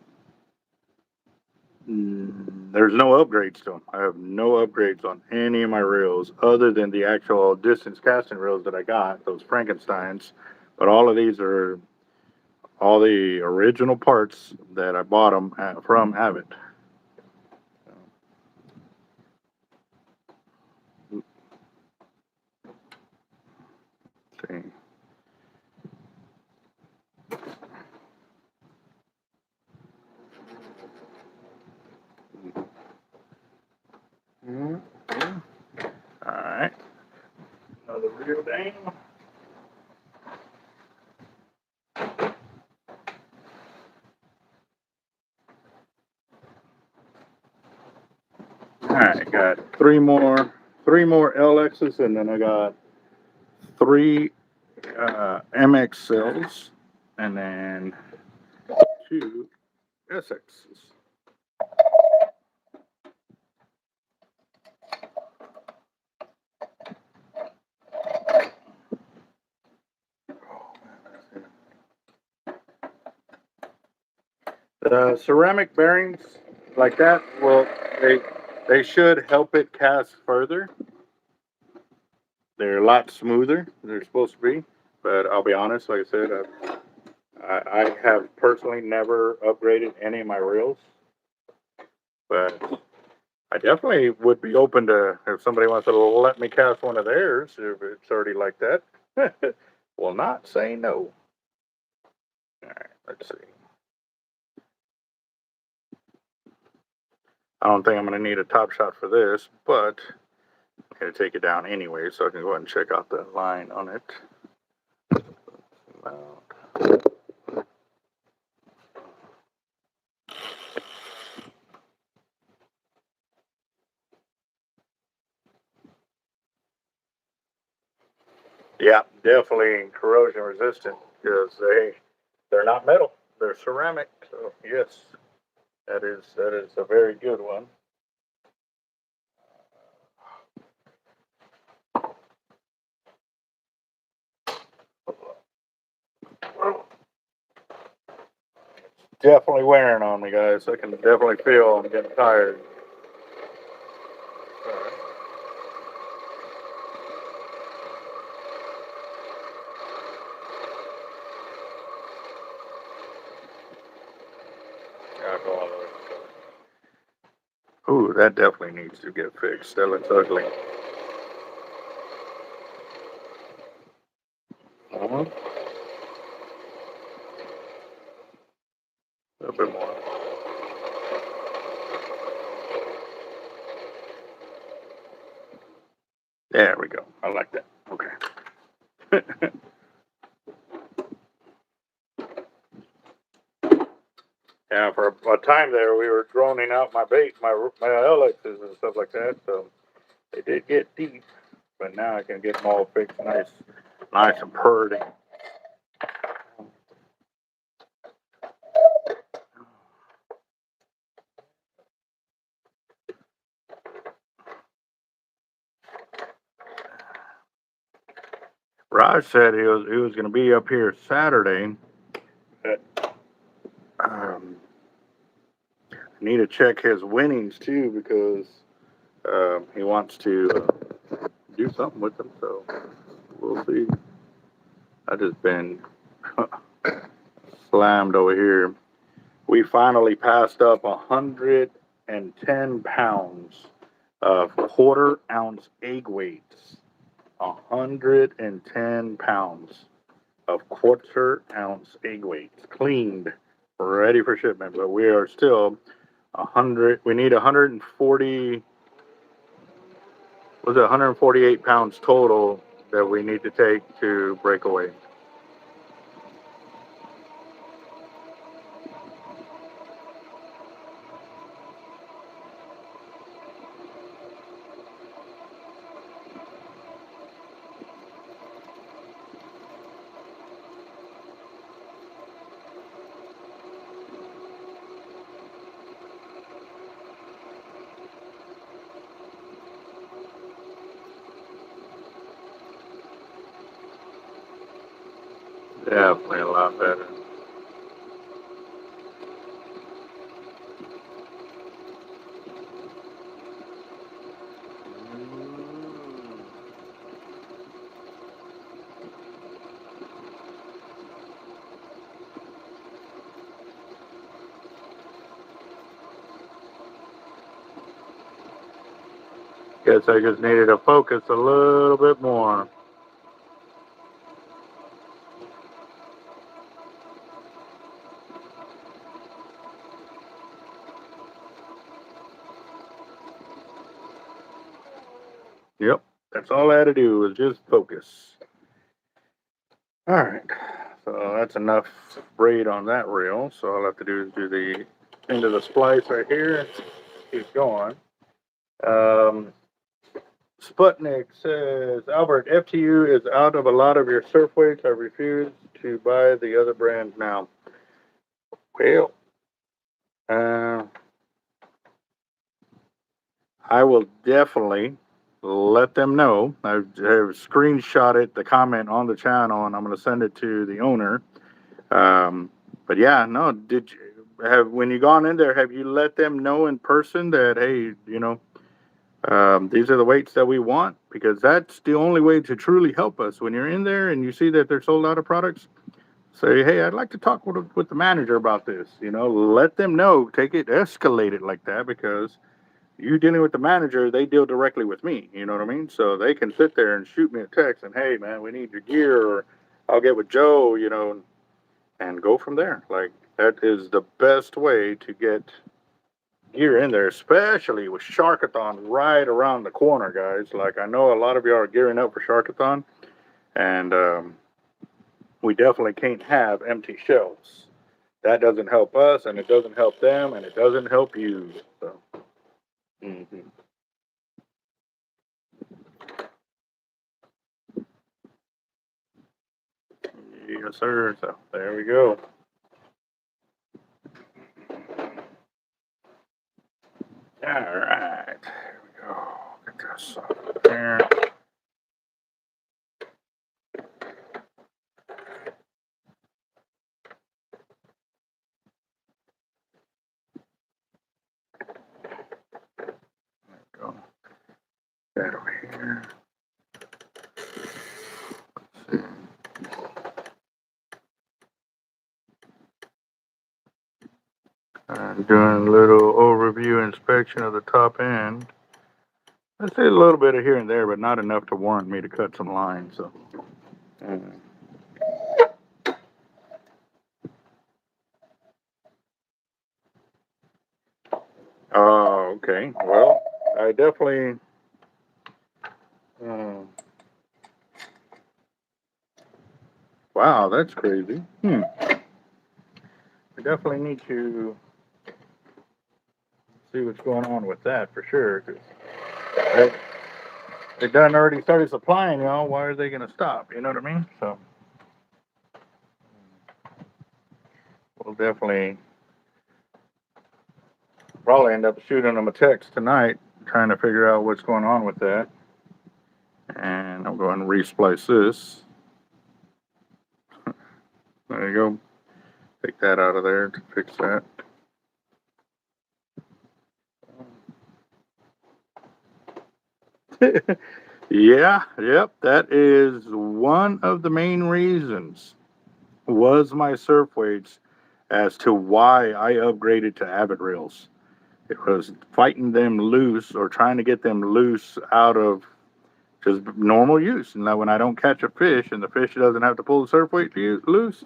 there's no upgrades to them. I have no upgrades on any of my reels other than the actual distance casting reels that I got, those Frankensteins. But all of these are all the original parts that I bought them from Abbott. See. All right. Another reel down. All right, got three more LXs, and then I got 3 MX cells, and then 2 SXs. The ceramic bearings like that, well, they should help it cast further. They're a lot smoother than they're supposed to be. But I'll be honest, like I said, I have personally never upgraded any of my reels. But I definitely would be open to if somebody wants to let me cast one of theirs, if it's already like that. Will not say no. All right, let's see. I don't think I'm going to need a top shot for this, but I'm going to take it down anyway, so I can go ahead and check out the line on it. Yeah, definitely corrosion resistant because they're not metal, they're ceramic. So yes, that is a very good one. Definitely wearing on me, guys. I can definitely feel I'm getting tired. All right. Yeah, go all the way. Ooh, that definitely needs to get fixed. That looks ugly. Uh-huh. A little bit more. There we go. I like that. Okay. Yeah, for a time there, we were droning out my bait, my LXs and stuff like that. So they did get deep, but now I can get them all fixed nice and purdy. Raj said he was going to be up here Saturday. But, I need to check his winnings too because he wants to do something with them. So we'll see. I just been slammed over here. We finally passed up 110 pounds of quarter-ounce egg weights. 110 pounds of quarter-ounce egg weights, cleaned, ready for shipment. But we are still 100. We need 140. Was it 148 pounds total that we need to take to break away? Definitely a lot better. Guess I just needed to focus a little bit more. Yep, that's all I had to do was just focus. All right, so that's enough braid on that reel. So all I have to do is do the end of the splice right here. Keep going. Sputnik says, Albert, FTU is out of a lot of your surf weights. I refuse to buy the other brand now. Well, I will definitely let them know. I've screenshotted the comment on the channel, and I'm going to send it to the owner. But yeah, no, when you gone in there, have you let them know in person that, hey, these are the weights that we want? Because that's the only way to truly help us. When you're in there and you see that they're sold out of products, say, hey, I'd like to talk with the manager about this. Let them know, take it, escalate it like that, because you dealing with the manager, they deal directly with me. You know what I mean? So they can sit there and shoot me a text and, hey, man, we need your gear, or I'll get with Joe, and go from there. Like, that is the best way to get gear in there, especially with Sharkathon right around the corner, guys. Like, I know a lot of y'all are gearing up for Sharkathon, and we definitely can't have empty shelves. That doesn't help us, and it doesn't help them, and it doesn't help you. So, mhm. Yes, sir. So there we go. All right. There we go. Get this off there. Go. That over here. Let's see. I'm doing a little overview inspection of the top end. I see a little bit of here and there, but not enough to warrant me to cut some lines. So. Oh, okay. Well, I definitely. Wow, that's crazy. We definitely need to see what's going on with that for sure. Cause they done already started supplying y'all. Why are they going to stop? You know what I mean? So we'll definitely probably end up shooting them a text tonight, trying to figure out what's going on with that. And I'm going to resplice this. There you go. Take that out of there to fix that. Yeah, yep. That is one of the main reasons, was my surf weights, as to why I upgraded to Avid Reels. It was fighting them loose, or trying to get them loose out of just normal use. And now when I don't catch a fish and the fish doesn't have to pull the surf weight loose,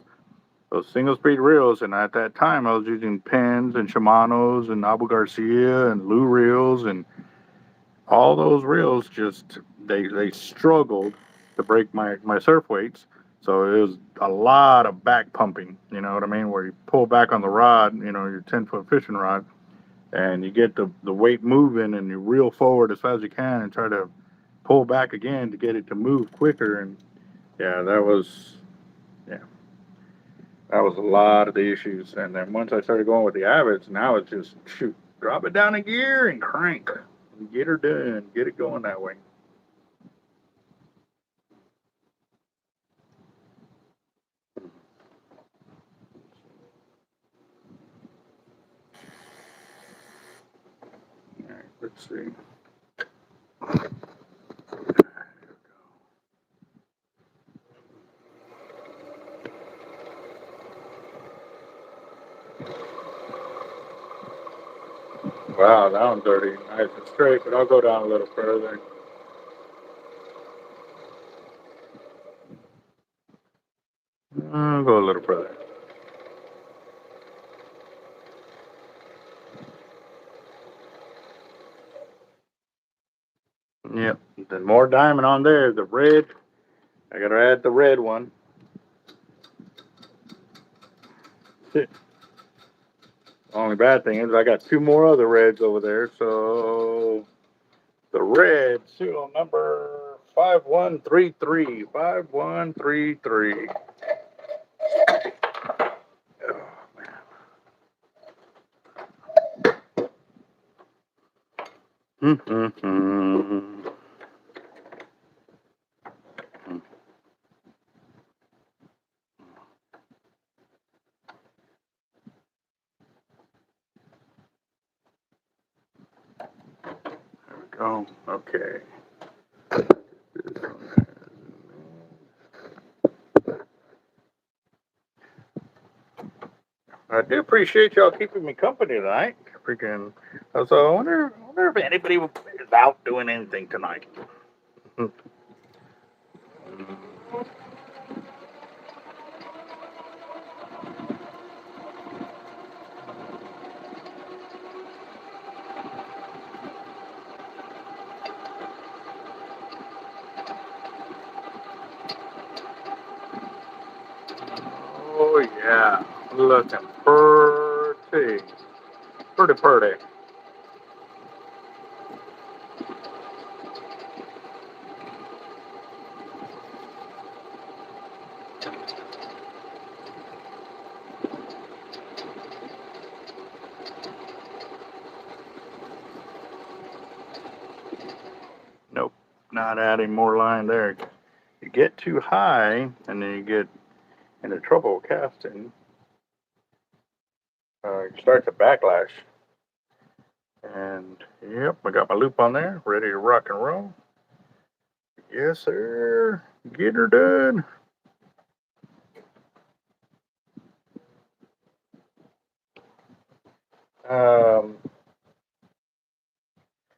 those single speed reels, and at that time I was using Penns and Shimano's and Abu Garcia and Lou reels, and all those reels just they struggled to break my surf weights. So it was a lot of back pumping, you know what I mean, where you pull back on the rod, your 10-foot fishing rod, and you get the weight moving, and you reel forward as fast as you can and try to pull back again to get it to move quicker. And yeah, yeah, that was a lot of the issues. And then once I started going with the Avids, now it's just shoot, drop it down a gear and crank, and get her done, get it going that way. All right, let's see. Wow, that one's already nice and straight, but I'll go down a little further. I'll go a little further. Yep. The more diamond on there, the red. I gotta add the red one. Only bad thing is I got two more other reds over there, so the red serial number 5133. 5133. Oh, man. go. Okay. I do appreciate y'all keeping me company tonight. Freaking, so I wonder if anybody is out doing anything tonight. Oh yeah, looking pretty, pretty. Nope, not adding more line there. You get too high, and then you get into trouble casting. You start to backlash. And yep, I got my loop on there, ready to rock and roll. Yes, sir. Get her done. Um,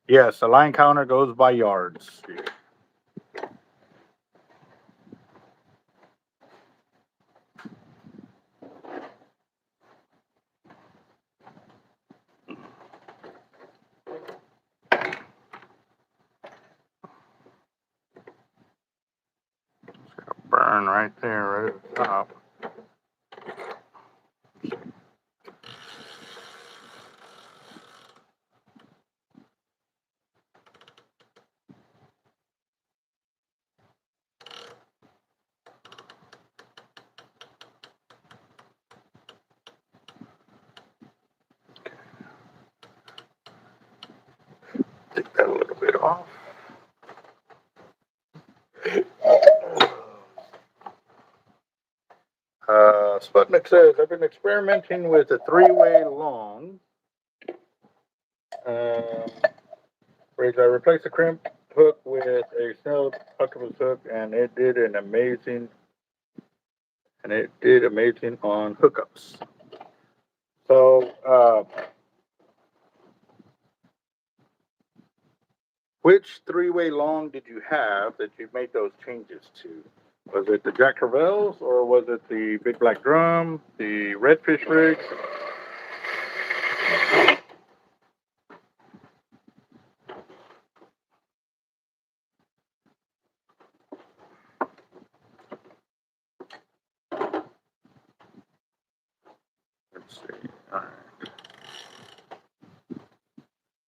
yes, the line counter goes by yards. Burn right there, right at the top. Take that a little bit off. Sputnik says, I've been experimenting with a three-way long. Where I replaced the crimp hook with a snelled octopus hook, and it did amazing on hookups. So, which three-way long did you have that you made those changes to? Was it the Jack Crevalles, or was it the Big Black Drum, the Redfish rigs? Let's see. All right.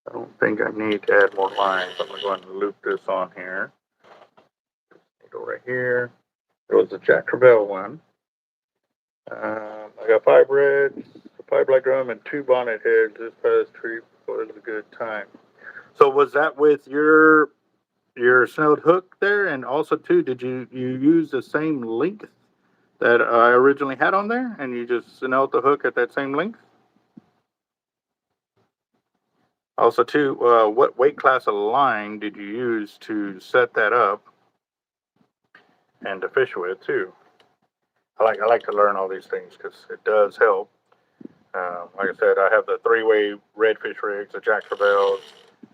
I don't think I need to add more lines. I'm going to go ahead and loop this on here. Go right here. There was a Jack Crevalle one. I got 5 reds, a 5 black drum, and 2 bonnet heads. This past trip was a good time. So was that with your snelled hook there? And also too, did you use the same length that I originally had on there, and you just snelled the hook at that same length? Also too, what weight class of line did you use to set that up and to fish with too? I like to learn all these things because it does help. Like I said, I have the 3-way redfish rigs, the Jack Crevalles,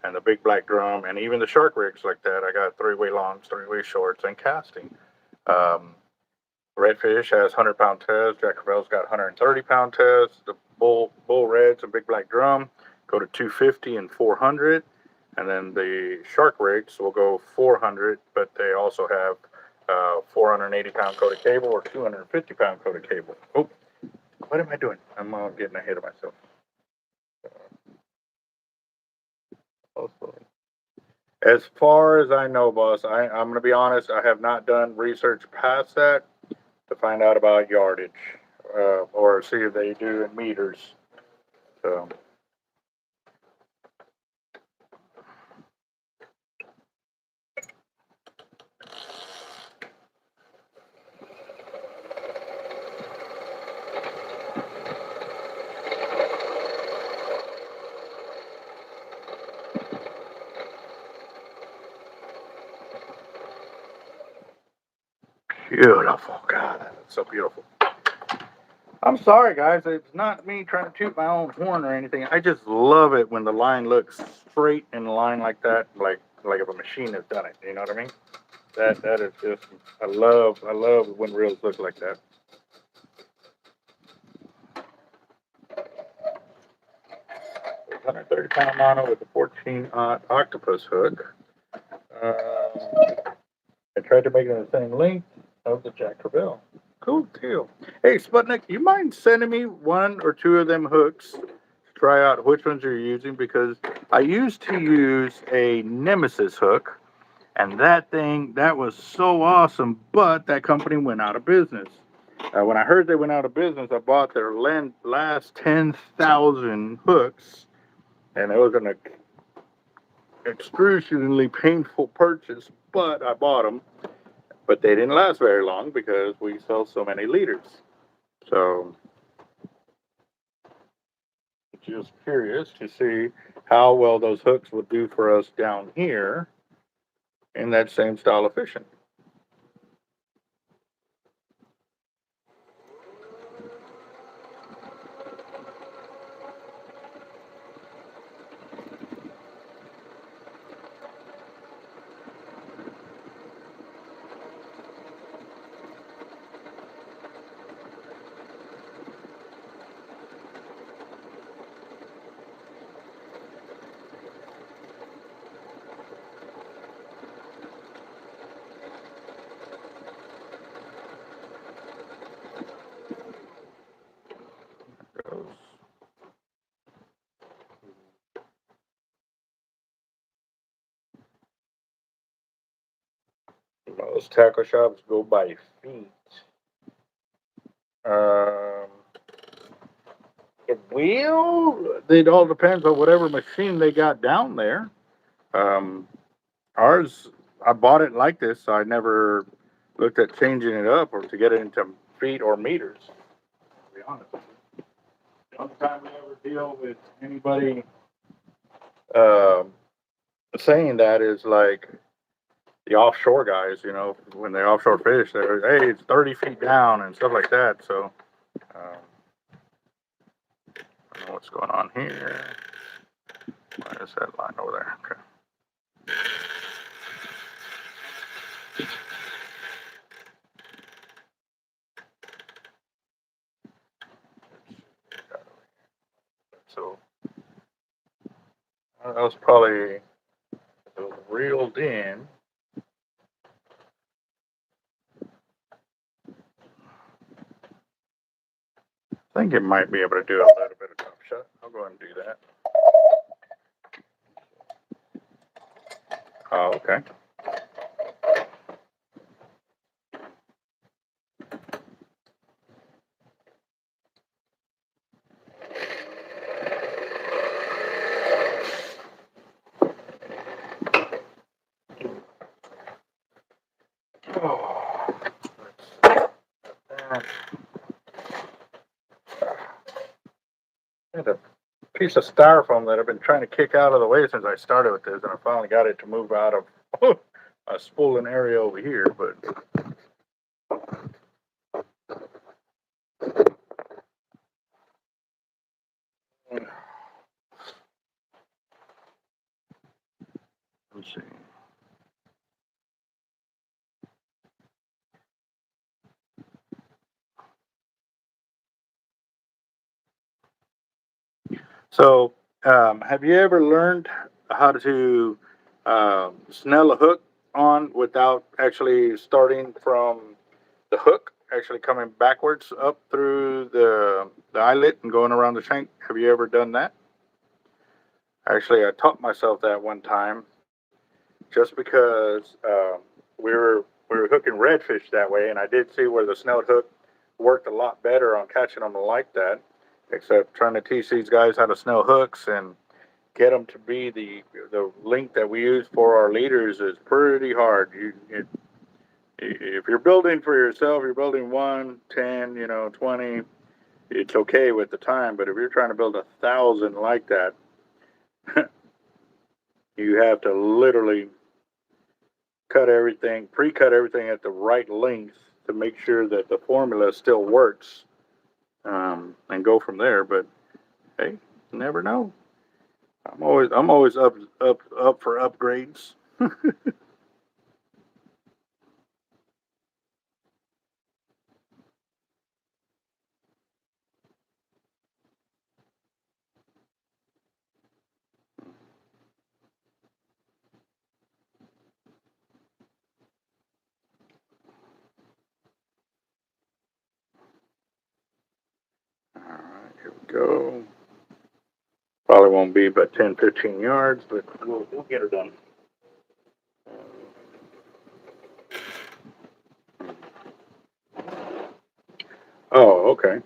and the Big Black Drum, and even the shark rigs like that. I got 3-way longs, 3-way shorts, and casting. Redfish has 100-pound test. Jack Crevalle's got 130-pound test. The bull reds and Big Black Drum go to 250 and 400, and then the shark rigs will go 400, but they also have 480-pound coated cable or 250-pound coated cable. Oh, what am I doing? I'm getting ahead of myself. As far as I know, boss, I'm going to be honest, I have not done research past that to find out about yardage or see if they do in meters. So. Beautiful. God, that's so beautiful. I'm sorry, guys. It's not me trying to toot my own horn or anything. I just love it when the line looks straight in line like that, like if a machine has done it. You know what I mean? That is just I love when reels look like that. 130-pound mono with a 14-aught octopus hook. I tried to make it the same length of the Jack Crevalle. Cool deal. Hey, Sputnik, you mind sending me one or two of them hooks to try out which ones you're using? Because I used to use a Nemesis hook, and that was so awesome, but that company went out of business. When I heard they went out of business, I bought their last 10,000 hooks, and it was an excruciatingly painful purchase, but I bought them. But they didn't last very long because we sell so many liters. So, just curious to see how well those hooks would do for us down here in that same style of fishing. Most tackle shops go by feet. Um, it will. It all depends on whatever machine they got down there. Um, ours, I bought it like this, so I never looked at changing it up or to get it into feet or meters. To be honest, the only time we ever deal with anybody um saying that is like the offshore guys. You know, when they offshore fish, they're hey, it's 30 feet down and stuff like that. So. I don't know what's going on here. Why is that line over there? Okay. So that was probably reeled in. I think it might be able to do a little bit of top shot. I'll go ahead and do that. Oh, okay. Oh, I had a piece of styrofoam that I've been trying to kick out of the way since I started with this, and I finally got it to move out of a spooling area over here. But let's see. So, have you ever learned how to snell a hook on without actually starting from the hook, actually coming backwards up through the eyelet and going around the shank? Have you ever done that? Actually, I taught myself that one time just because we were hooking redfish that way, and I did see where the snelled hook worked a lot better on catching them like that. Except trying to teach these guys how to snell hooks and get them to be the length that we use for our leaders is pretty hard. If you're building for yourself, you're building 1, 10, 20. It's okay with the time, but if you're trying to build 1,000 like that, you have to literally pre-cut everything at the right length to make sure that the formula still works, and go from there. But hey, you never know. I'm always up for upgrades. All right, here we go. Probably won't be but 10, 15 yards, but we'll get her done. Oh, okay.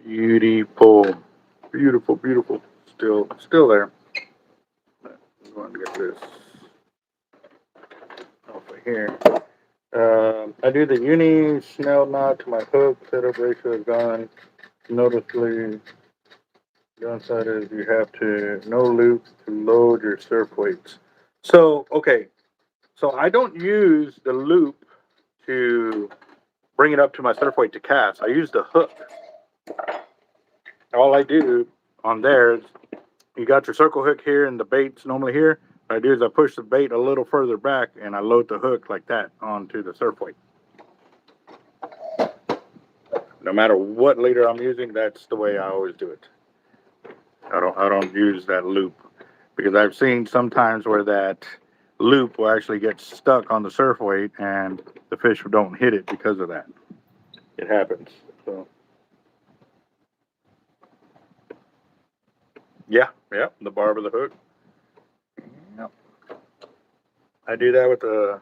Beautiful, beautiful, beautiful. Still there. I'm going to get this off of here. I do the uni snell knot to my hook. Setup ratio is gone. Noticeably, downside is you have to no loop to load your surf weights. So okay, so I don't use the loop to bring it up to my surf weight to cast. I use the hook. All I do on there is you got your circle hook here and the bait's normally here. What I do is I push the bait a little further back and I load the hook like that onto the surf weight. No matter what leader I'm using, that's the way I always do it. I don't use that loop because I've seen sometimes where that loop will actually get stuck on the surf weight and the fish don't hit it because of that. It happens. So yeah, the barb of the hook. Yep. I do that with the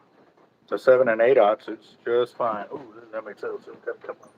7 and 8/0. It's just fine. Ooh, that makes sense. Come on.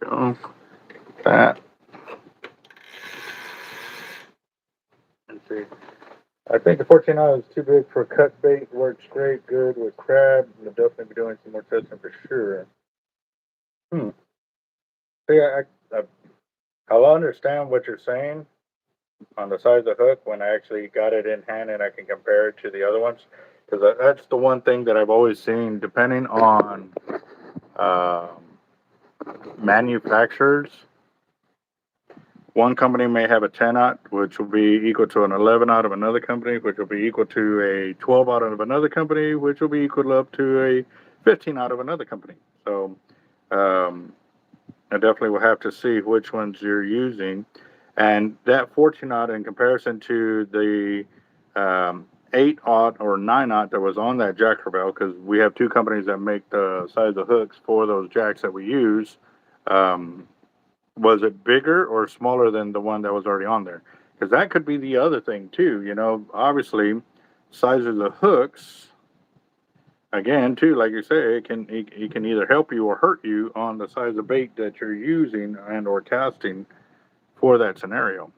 Go. That. Let's see. I think the 14/0 is too big for cut bait. Works great, good with crab. We'll definitely be doing some more testing for sure. See, I'll understand what you're saying on the size of the hook when I actually got it in hand and I can compare it to the other ones. Because that's the one thing that I've always seen, depending on uh, manufacturers. One company may have a 10/0, which will be equal to an 11/0 of another company, which will be equal to a 12/0 of another company, which will be equal up to a 15/0 of another company. So um, I definitely will have to see which ones you're using. And that 14/0 in comparison to the 8/0 or 9/0 that was on that jack bell, because we have two companies that make the size of hooks for those jacks that we use. Um, was it bigger or smaller than the one that was already on there? Because that could be the other thing too. You know, obviously, sizes of hooks. Again, too, like you say, it can either help you or hurt you on the size of bait that you're using and or casting for that scenario.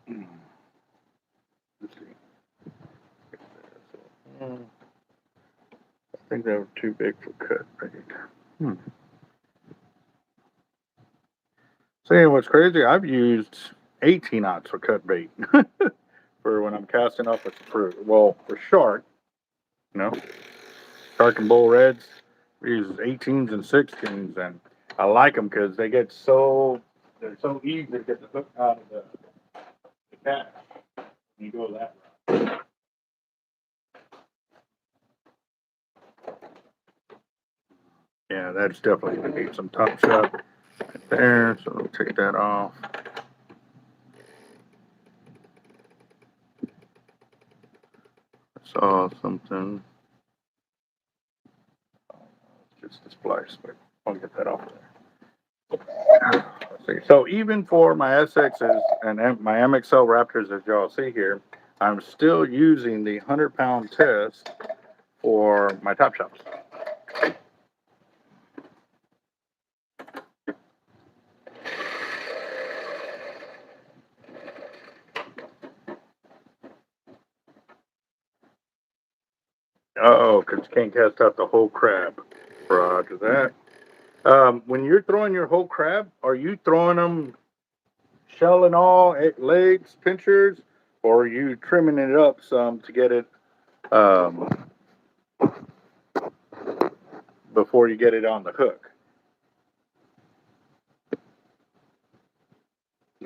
Let's see. I think they were too big for cut bait. See, what's crazy? I've used 18/0 for cut bait. for when I'm casting off for shark, you know, shark and bull reds. We use 18s and 16s, and I like them because they're so easy to get the hook out of the catch when you go that route. Yeah, that's definitely going to need some top shot right there, so I'll take that off. I saw something. Just the splice, but I'll get that off there. Let's see. So even for my SXs and my MXL Raptors, as y'all see here, I'm still using the 100-pound test for my top shots. Oh, because you can't cast out the whole crab. Roger that. When you're throwing your whole crab, are you throwing them shell and all, legs, pinchers, or are you trimming it up some to get it before you get it on the hook?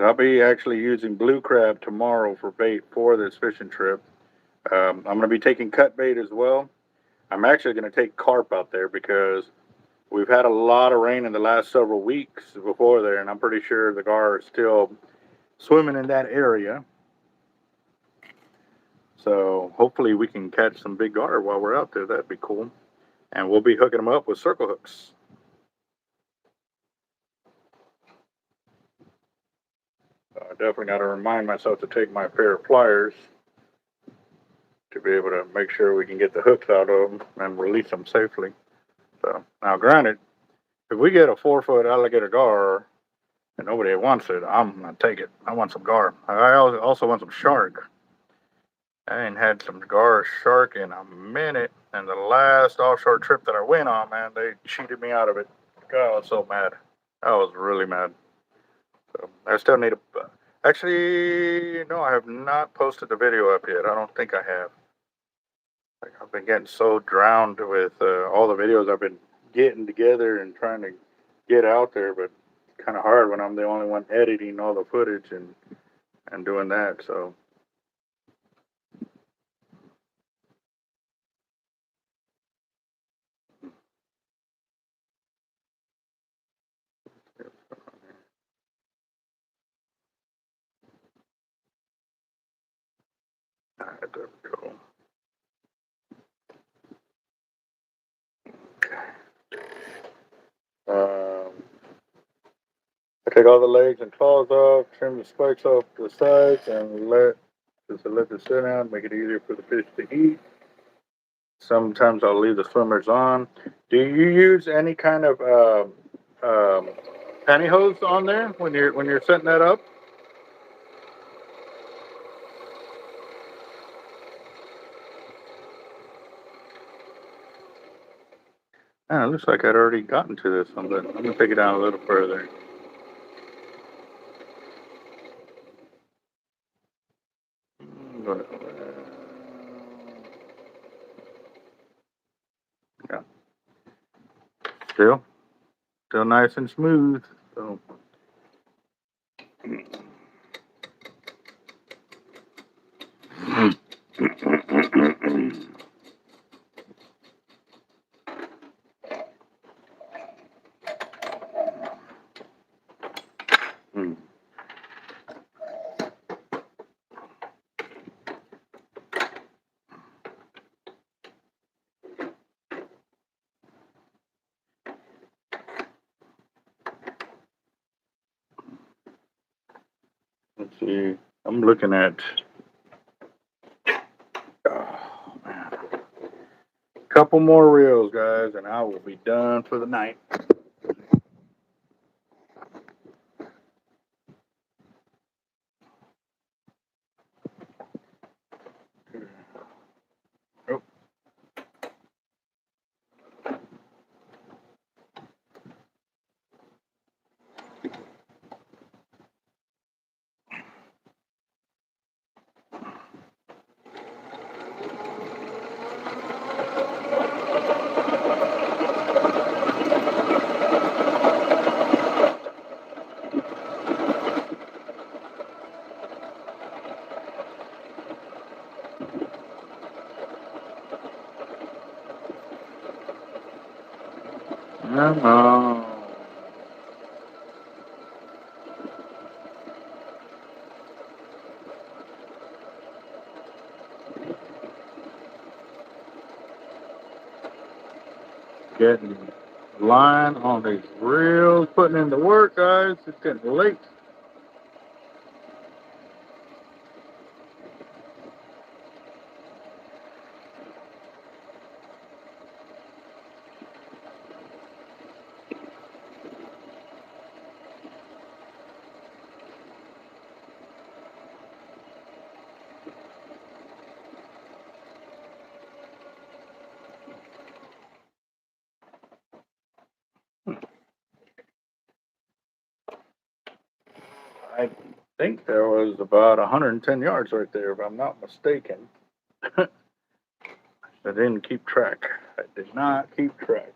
I'll be actually using blue crab tomorrow for bait for this fishing trip. I'm going to be taking cut bait as well. I'm actually going to take carp out there because we've had a lot of rain in the last several weeks before there, and I'm pretty sure the gar is still swimming in that area. So hopefully we can catch some big gar while we're out there. That'd be cool. And we'll be hooking them up with circle hooks. I definitely got to remind myself to take my pair of pliers to be able to make sure we can get the hooks out of them and release them safely. So now, granted, if we get a 4-foot alligator gar and nobody wants it, I'm gonna take it. I want some gar. I also want some shark. I ain't had some gar shark in a minute, and the last offshore trip that I went on, man, they cheated me out of it. God, I was so mad. I was really mad. So I still need a. Actually, no, I have not posted the video up yet. I don't think I have. Like, I've been getting so drowned with all the videos I've been getting together and trying to get out there, but it's kind of hard when I'm the only one editing all the footage and doing that. So. All right, there we go. I take all the legs and claws off, trim the spikes off the sides, and let this sit down, make it easier for the fish to eat. Sometimes I'll leave the swimmers on. Do you use any kind of pantyhose on there when you're setting that up? Ah, it looks like I'd already gotten to this one, but I'm gonna take it down a little further. Yeah, still nice and smooth. So. Let's see. I'm looking at. Oh, man. Couple more reels, guys, and I will be done for the night. Oh. Come on. Getting line on these reels, putting in the work, guys. It's getting late. I think there was about 110 yards right there, if I'm not mistaken. I didn't keep track. I did not keep track.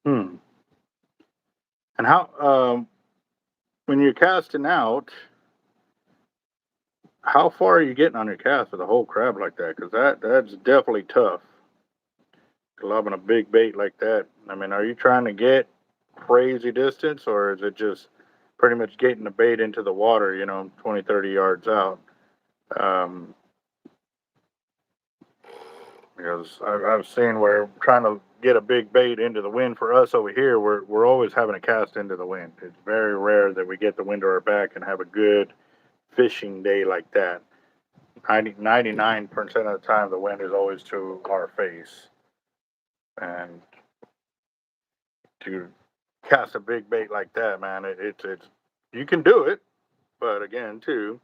Hmm. And how, when you're casting out, how far are you getting on your cast with a whole crab like that? Because that's definitely tough. Lobbing a big bait like that. I mean, are you trying to get crazy distance, or is it just pretty much getting the bait into the water, 20, 30 yards out? Um, because I've seen where trying to get a big bait into the wind for us over here, we're always having to cast into the wind. It's very rare that we get the wind to our back and have a good fishing day like that. 99% of the time, the wind is always to our face. And to cast a big bait like that, man, it's you can do it, but again, too,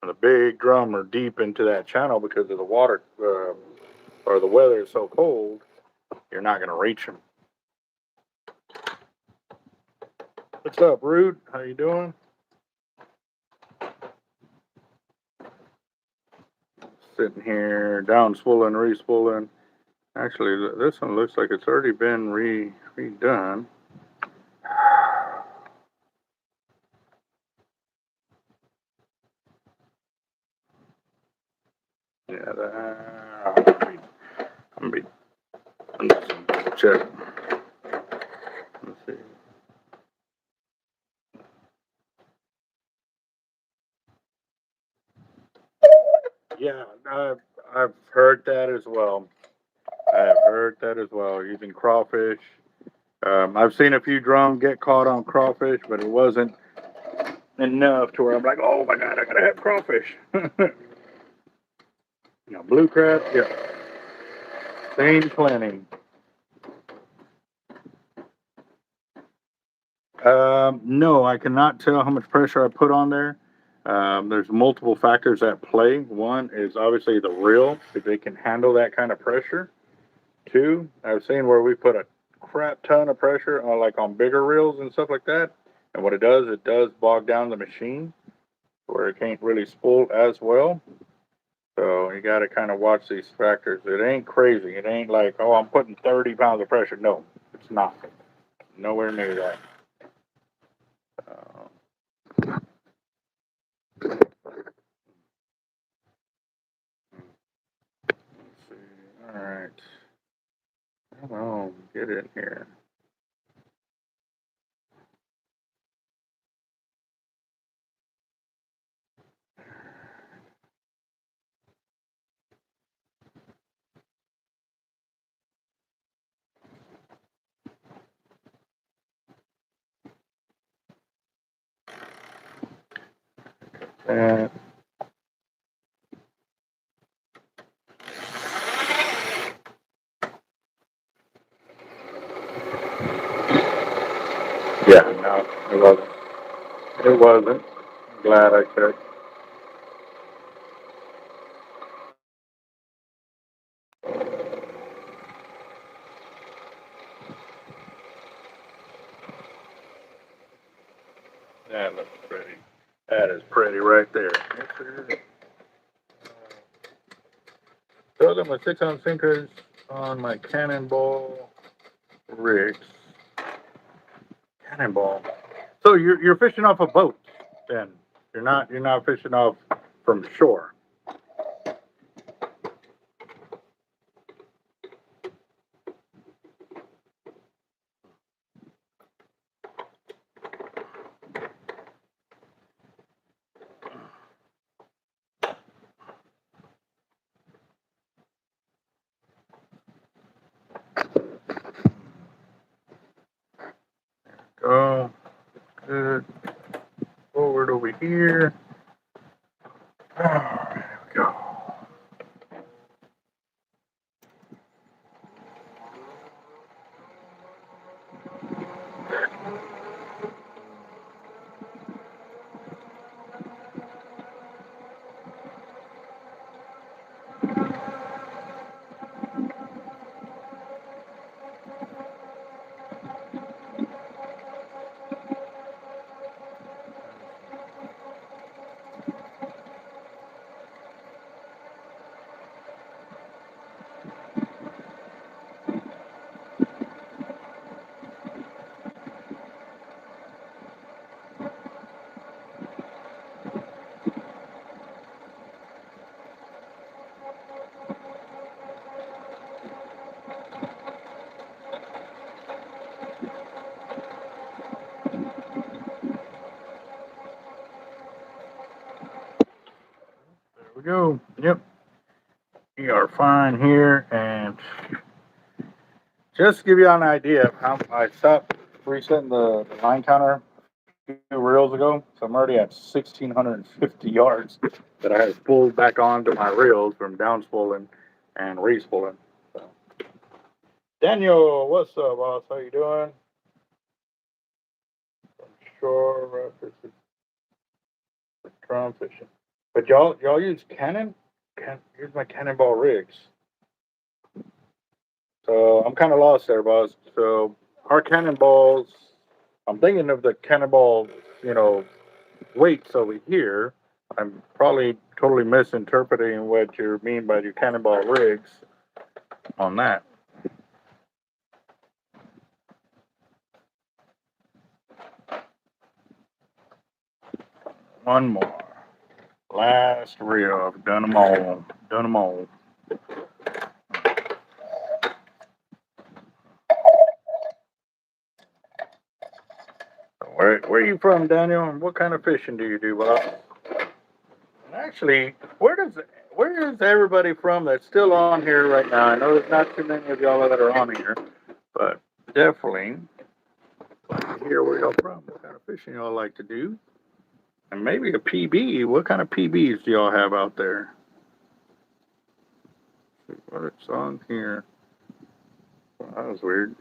when a big drum are deep into that channel because of the water or the weather is so cold, you're not going to reach them. What's up, Rude? How you doing? Sitting here, down swollen, re-swollen. Actually, this one looks like it's already been redone. Yeah, I'm gonna check. Let's see. Yeah, I've heard that as well. I've heard that as well. Using crawfish. I've seen a few drum get caught on crawfish, but it wasn't enough to where I'm like, oh my god, I gotta have crawfish. Blue crab, yeah, same plenty. No, I cannot tell how much pressure I put on there. There's multiple factors at play. One is obviously the reel, if they can handle that kind of pressure. Two, I've seen where we put a crap ton of pressure on like on bigger reels and stuff like that. And what it does bog down the machine where it can't really spool as well. So you got to kind of watch these factors. It ain't crazy. It ain't like, oh, I'm putting 30 pounds of pressure. No, it's not. Nowhere near that. Let's see. All right. Come on, get in here. And yeah, no, it wasn't. It wasn't. Glad I checked. That looks pretty. That is pretty right there. Throw them with 6-ounce sinkers on my cannonball rigs. Cannonball. So you're fishing off a boat, then you're not fishing off from shore. here. There we go. There we go. Yep. We are fine here, and just to give you an idea of how I stopped resetting the line counter a few reels ago, so I'm already at 1,650 yards that I have pulled back onto my reels from downspooling and respooling. So. Daniel, what's up, boss? How you doing? I'm sure drum fishing. But y'all use Canon? Use my Cannonball rigs. So I'm kind of lost there, boss. So our cannonballs, I'm thinking of the cannonball, weights over here. I'm probably totally misinterpreting what you mean by your cannonball rigs on that. One more. Last reel. I've done them all. Done them all. Where are you from, Daniel? And what kind of fishing do you do, boss? Actually, where is everybody from that's still on here right now? I know there's not too many of y'all that are on here, but definitely like to hear where y'all from, what kind of fishing y'all like to do, and maybe a PB. What kind of PBs do y'all have out there? What's on here? Well, that was weird.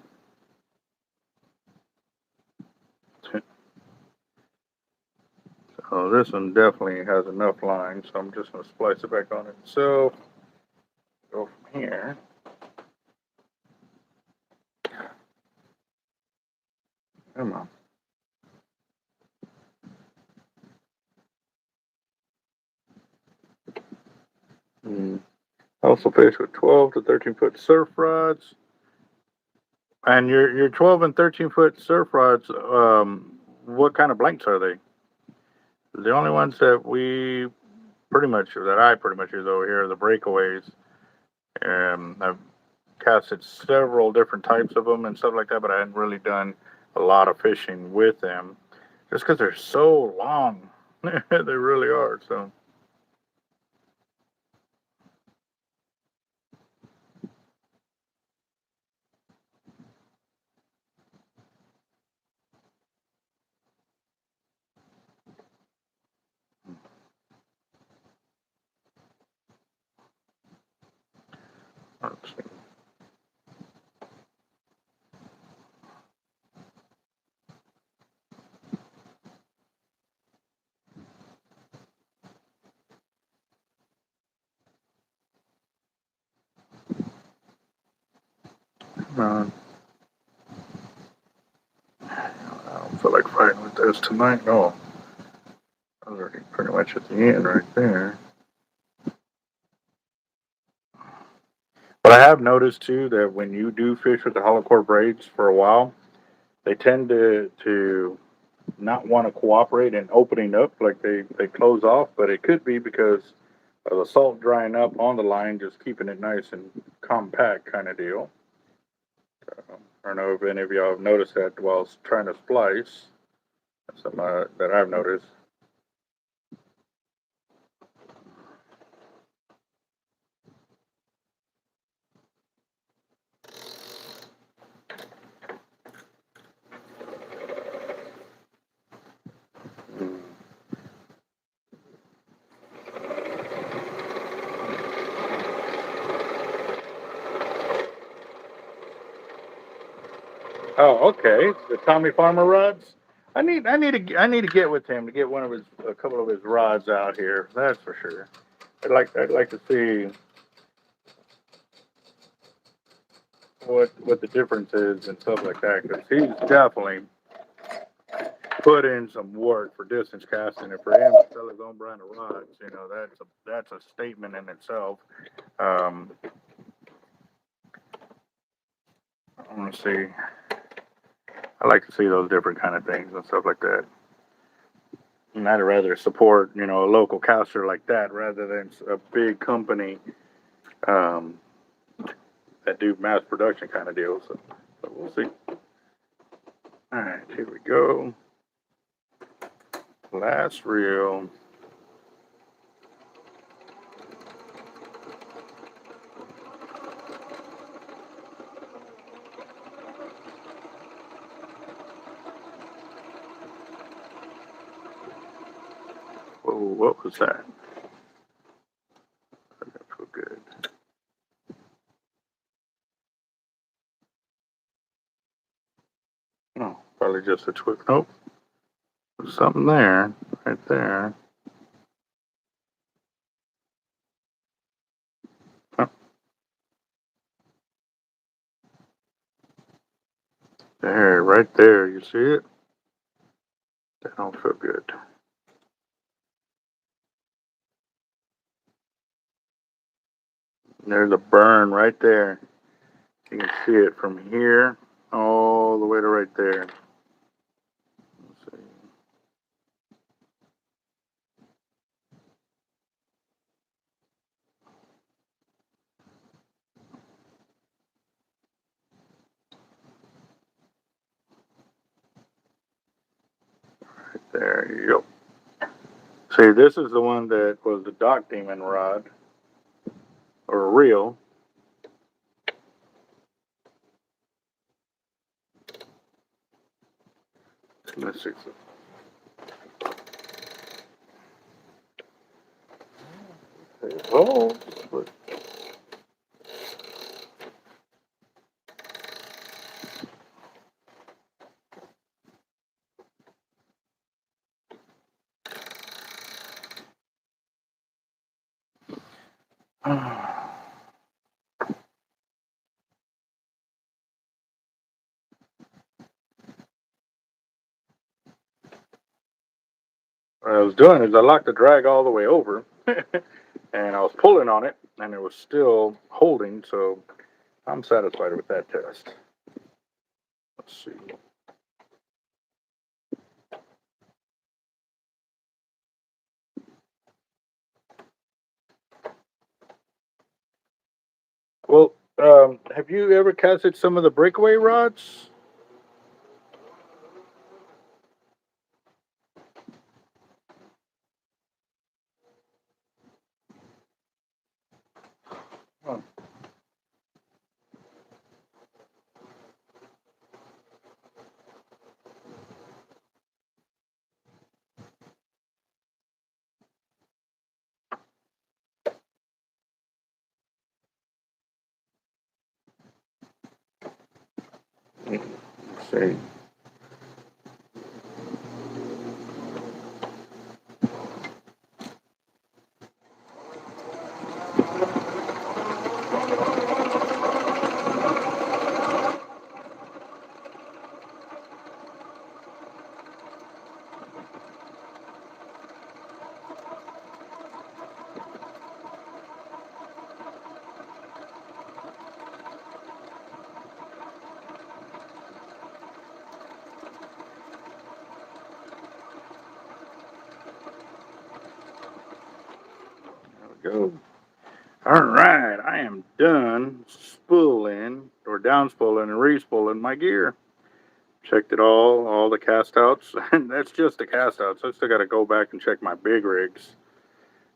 So this one definitely has enough line, so I'm just gonna splice it back on it. So go from here. Come on. Also fish with 12 to 13-foot surf rods. And your 12 and 13-foot surf rods, what kind of blanks are they? The only ones that I pretty much use over here are the breakaways. I've casted several different types of them and stuff like that, but I hadn't really done a lot of fishing with them just because they're so long. They really are. So. Let's see. Come on. I don't feel like fighting with this tonight. No. I was already pretty much at the end right there. But I have noticed too that when you do fish with the hollow core braids for a while, they tend to not want to cooperate in opening up, like they close off. But it could be because of the salt drying up on the line, just keeping it nice and compact kind of deal. I don't know if any of y'all have noticed that while trying to splice. That's something that I've noticed. Oh, okay. The Tommy Farmer rods. I need to get with him to get a couple of his rods out here. That's for sure. I'd like to see what the difference is and stuff like that, because he's definitely put in some work for distance casting, and for him to sell his own brand of rods, you know, that's a statement in itself. Um, I want to see. I like to see those different kind of things and stuff like that. And I'd rather support, you know, a local caster like that rather than a big company um, that do mass production kind of deals. So we'll see. All right, here we go. Last reel. Whoa, what was that? That didn't feel good. Oh, probably just a twig. Nope, there's something there, right there. Oh, there, right there. You see it? That don't feel good. There's a burn right there. You can see it from here all the way to right there. Let's see. There you go. See, this is the one that was the Dock Demon rod, or a reel. Let's see. Oh, but what I was doing is I locked the drag all the way over, and I was pulling on it, and it was still holding, so I'm satisfied with that test. Let's see. Well, have you ever casted some of the breakaway rods? Oh, let's see. There we go. All right, I am done spooling or down spooling and re-spooling my gear. Checked it all the cast outs, and that's just the cast outs. I still got to go back and check my big rigs,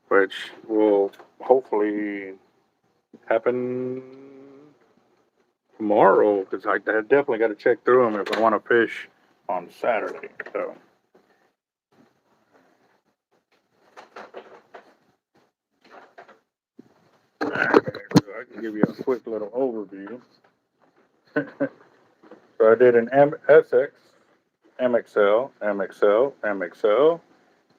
which will hopefully happen tomorrow because I definitely got to check through them if I want to fish on Saturday. So. Alright, so I can give you a quick little overview. So I did an MSX, MXL, MXL, MXL,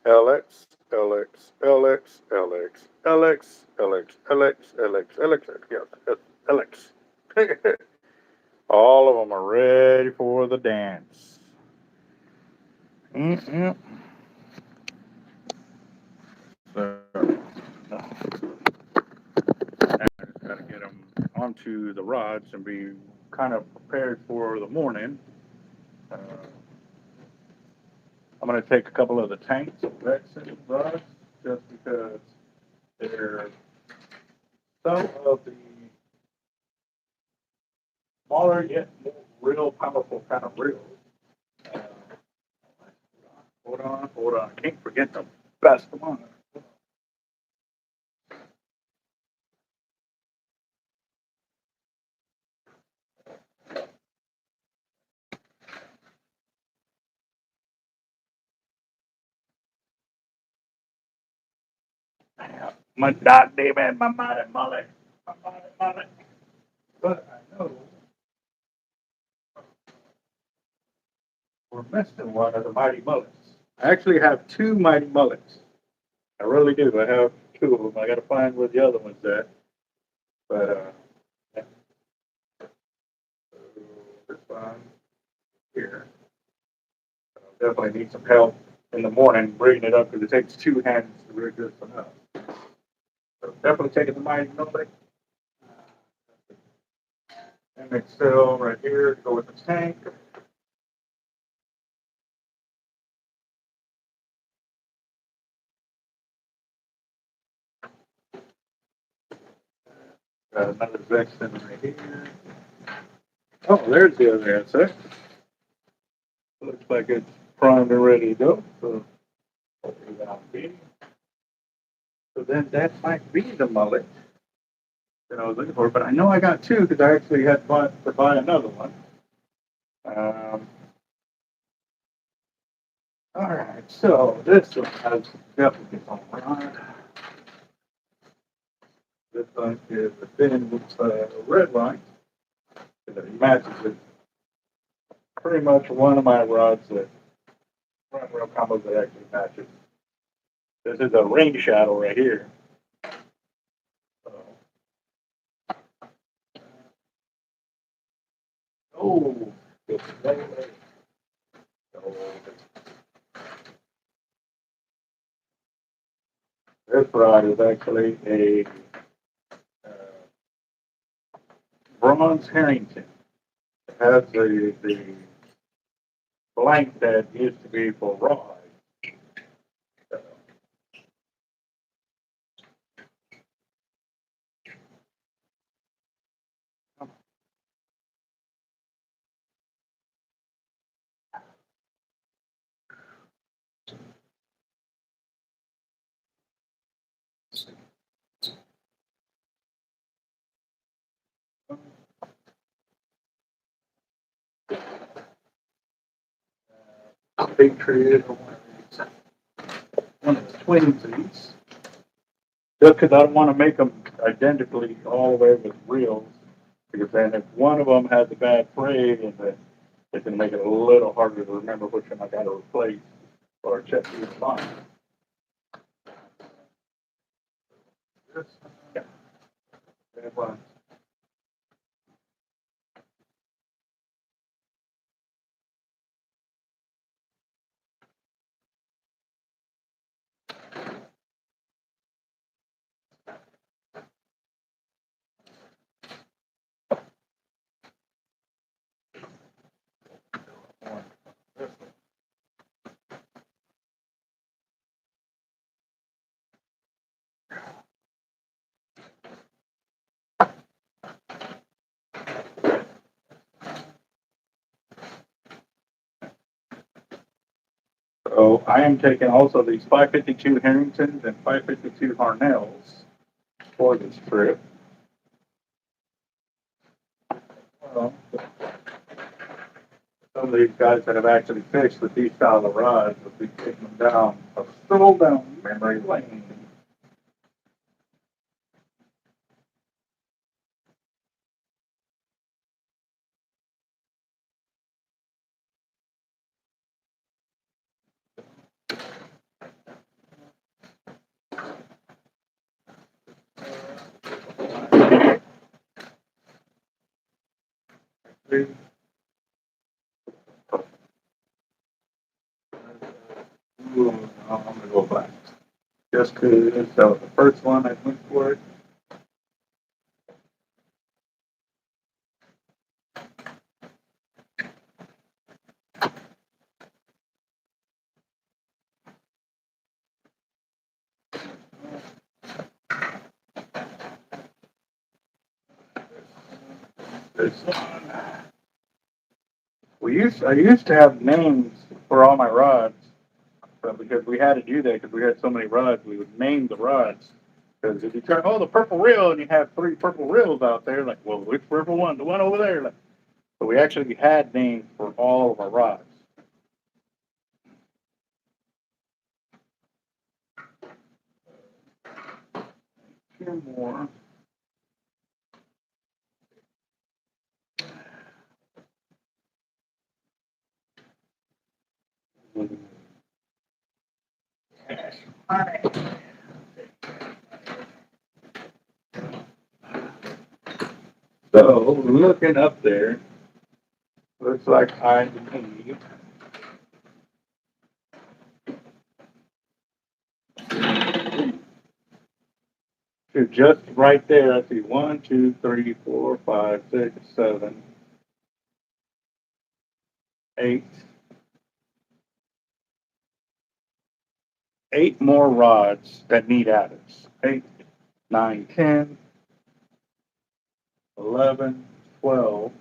LX, LX, LX, LX, LX, LX, LX, LX, LX, yes, LX. All of them are ready for the dance. Mm-mm. So, I just got to get them onto the rods and be kind of prepared for the morning. I'm going to take a couple of the tanks of Vexen rods just because they're some of the smaller yet more real powerful kind of reels. Uh, hold on. I can't forget the best one. My God, David, my mighty mullet. But I know we're missing one of the mighty mullets. I actually have two mighty mullets. I really do. I have two of them. I got to find where the other one's at. But this one here. Definitely need some help in the morning bringing it up because it takes two hands to rig this one up. So definitely taking the mighty mullet. MXL right here to go with the tank. Got another Vexen right here. Oh, there's the other answer. Looks like it's primed and ready to go. So hopefully that'll be. So then that might be the mullet that I was looking for. But I know I got two because I actually had to buy another one. All right, so this one has definitely some rod. This one is a thin red line. It matches with pretty much one of my rods that real combos that actually matches. This is a ring shadow right here. So, oh, this rod is actually a bronze Harrington. It has the blank that used to be for rod. Patriot or one of the twinsies. Just because I don't want to make them identically all the way with reels, because then if one of them has a bad fray, and then it can make it a little harder to remember which one I got to replace or check the line. Yeah. Bad line. So I am taking also these 552 Harringtons and 552 Harnells for this trip. Well, some of these guys that have actually fished with these style of rods will be taking them down a stroll down memory lane. I'm gonna go black. Just cause that was the first one I went for it. This one. I used to have names for all my rods, but because we had to do that because we had so many rods, we would name the rods. Because if you turn, oh, the purple reel, and you have 3 purple reels out there, like, well, which purple one? The one over there. Like, so we actually had names for all of our rods. 2 more. So looking up there, looks like I need to just right there. I see 1, 2, 3, 4, 5, 6, 7, 8. 8 more rods that need adits. 8, 9, 10, 11, 12.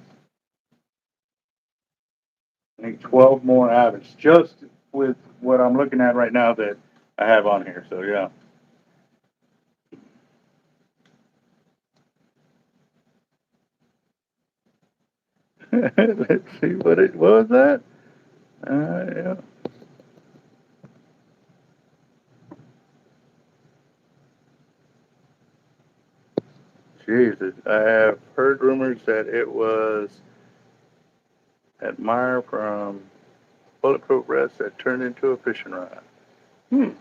I need 12 more adits just with what I'm looking at right now that I have on here. So yeah. Let's see what was that. Yeah. Jesus, I have heard rumors that it was Admire from Bulletproof Rest that turned into a fishing rod. That'd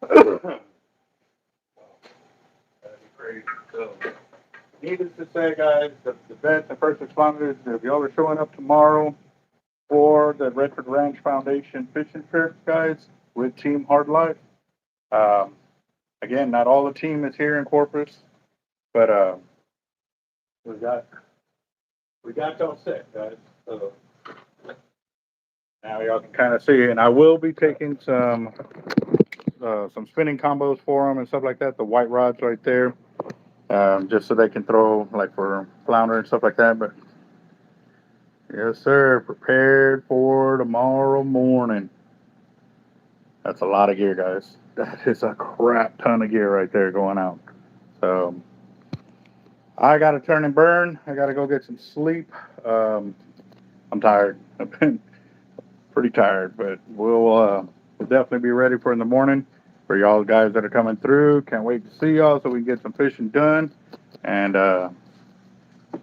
be crazy. So, needless to say, guys, the vets and first responders, if y'all are showing up tomorrow for the Redford Ranch Foundation fishing trip, guys, with Team Hard Life. Again, not all the team is here in Corpus, but we got y'all set, guys. So now y'all can kind of see, and I will be taking some spinning combos for them and stuff like that. The white rods right there, just so they can throw like for flounder and stuff like that. But yes, sir, prepared for tomorrow morning. That's a lot of gear, guys. That is a crap ton of gear right there going out. So I got to turn and burn. I got to go get some sleep. I'm tired. I've been pretty tired, but we'll definitely be ready for in the morning. For y'all guys that are coming through, can't wait to see y'all so we can get some fishing done, and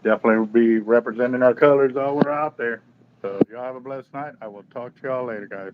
definitely will be representing our colors while we're out there. So y'all have a blessed night. I will talk to y'all later, guys.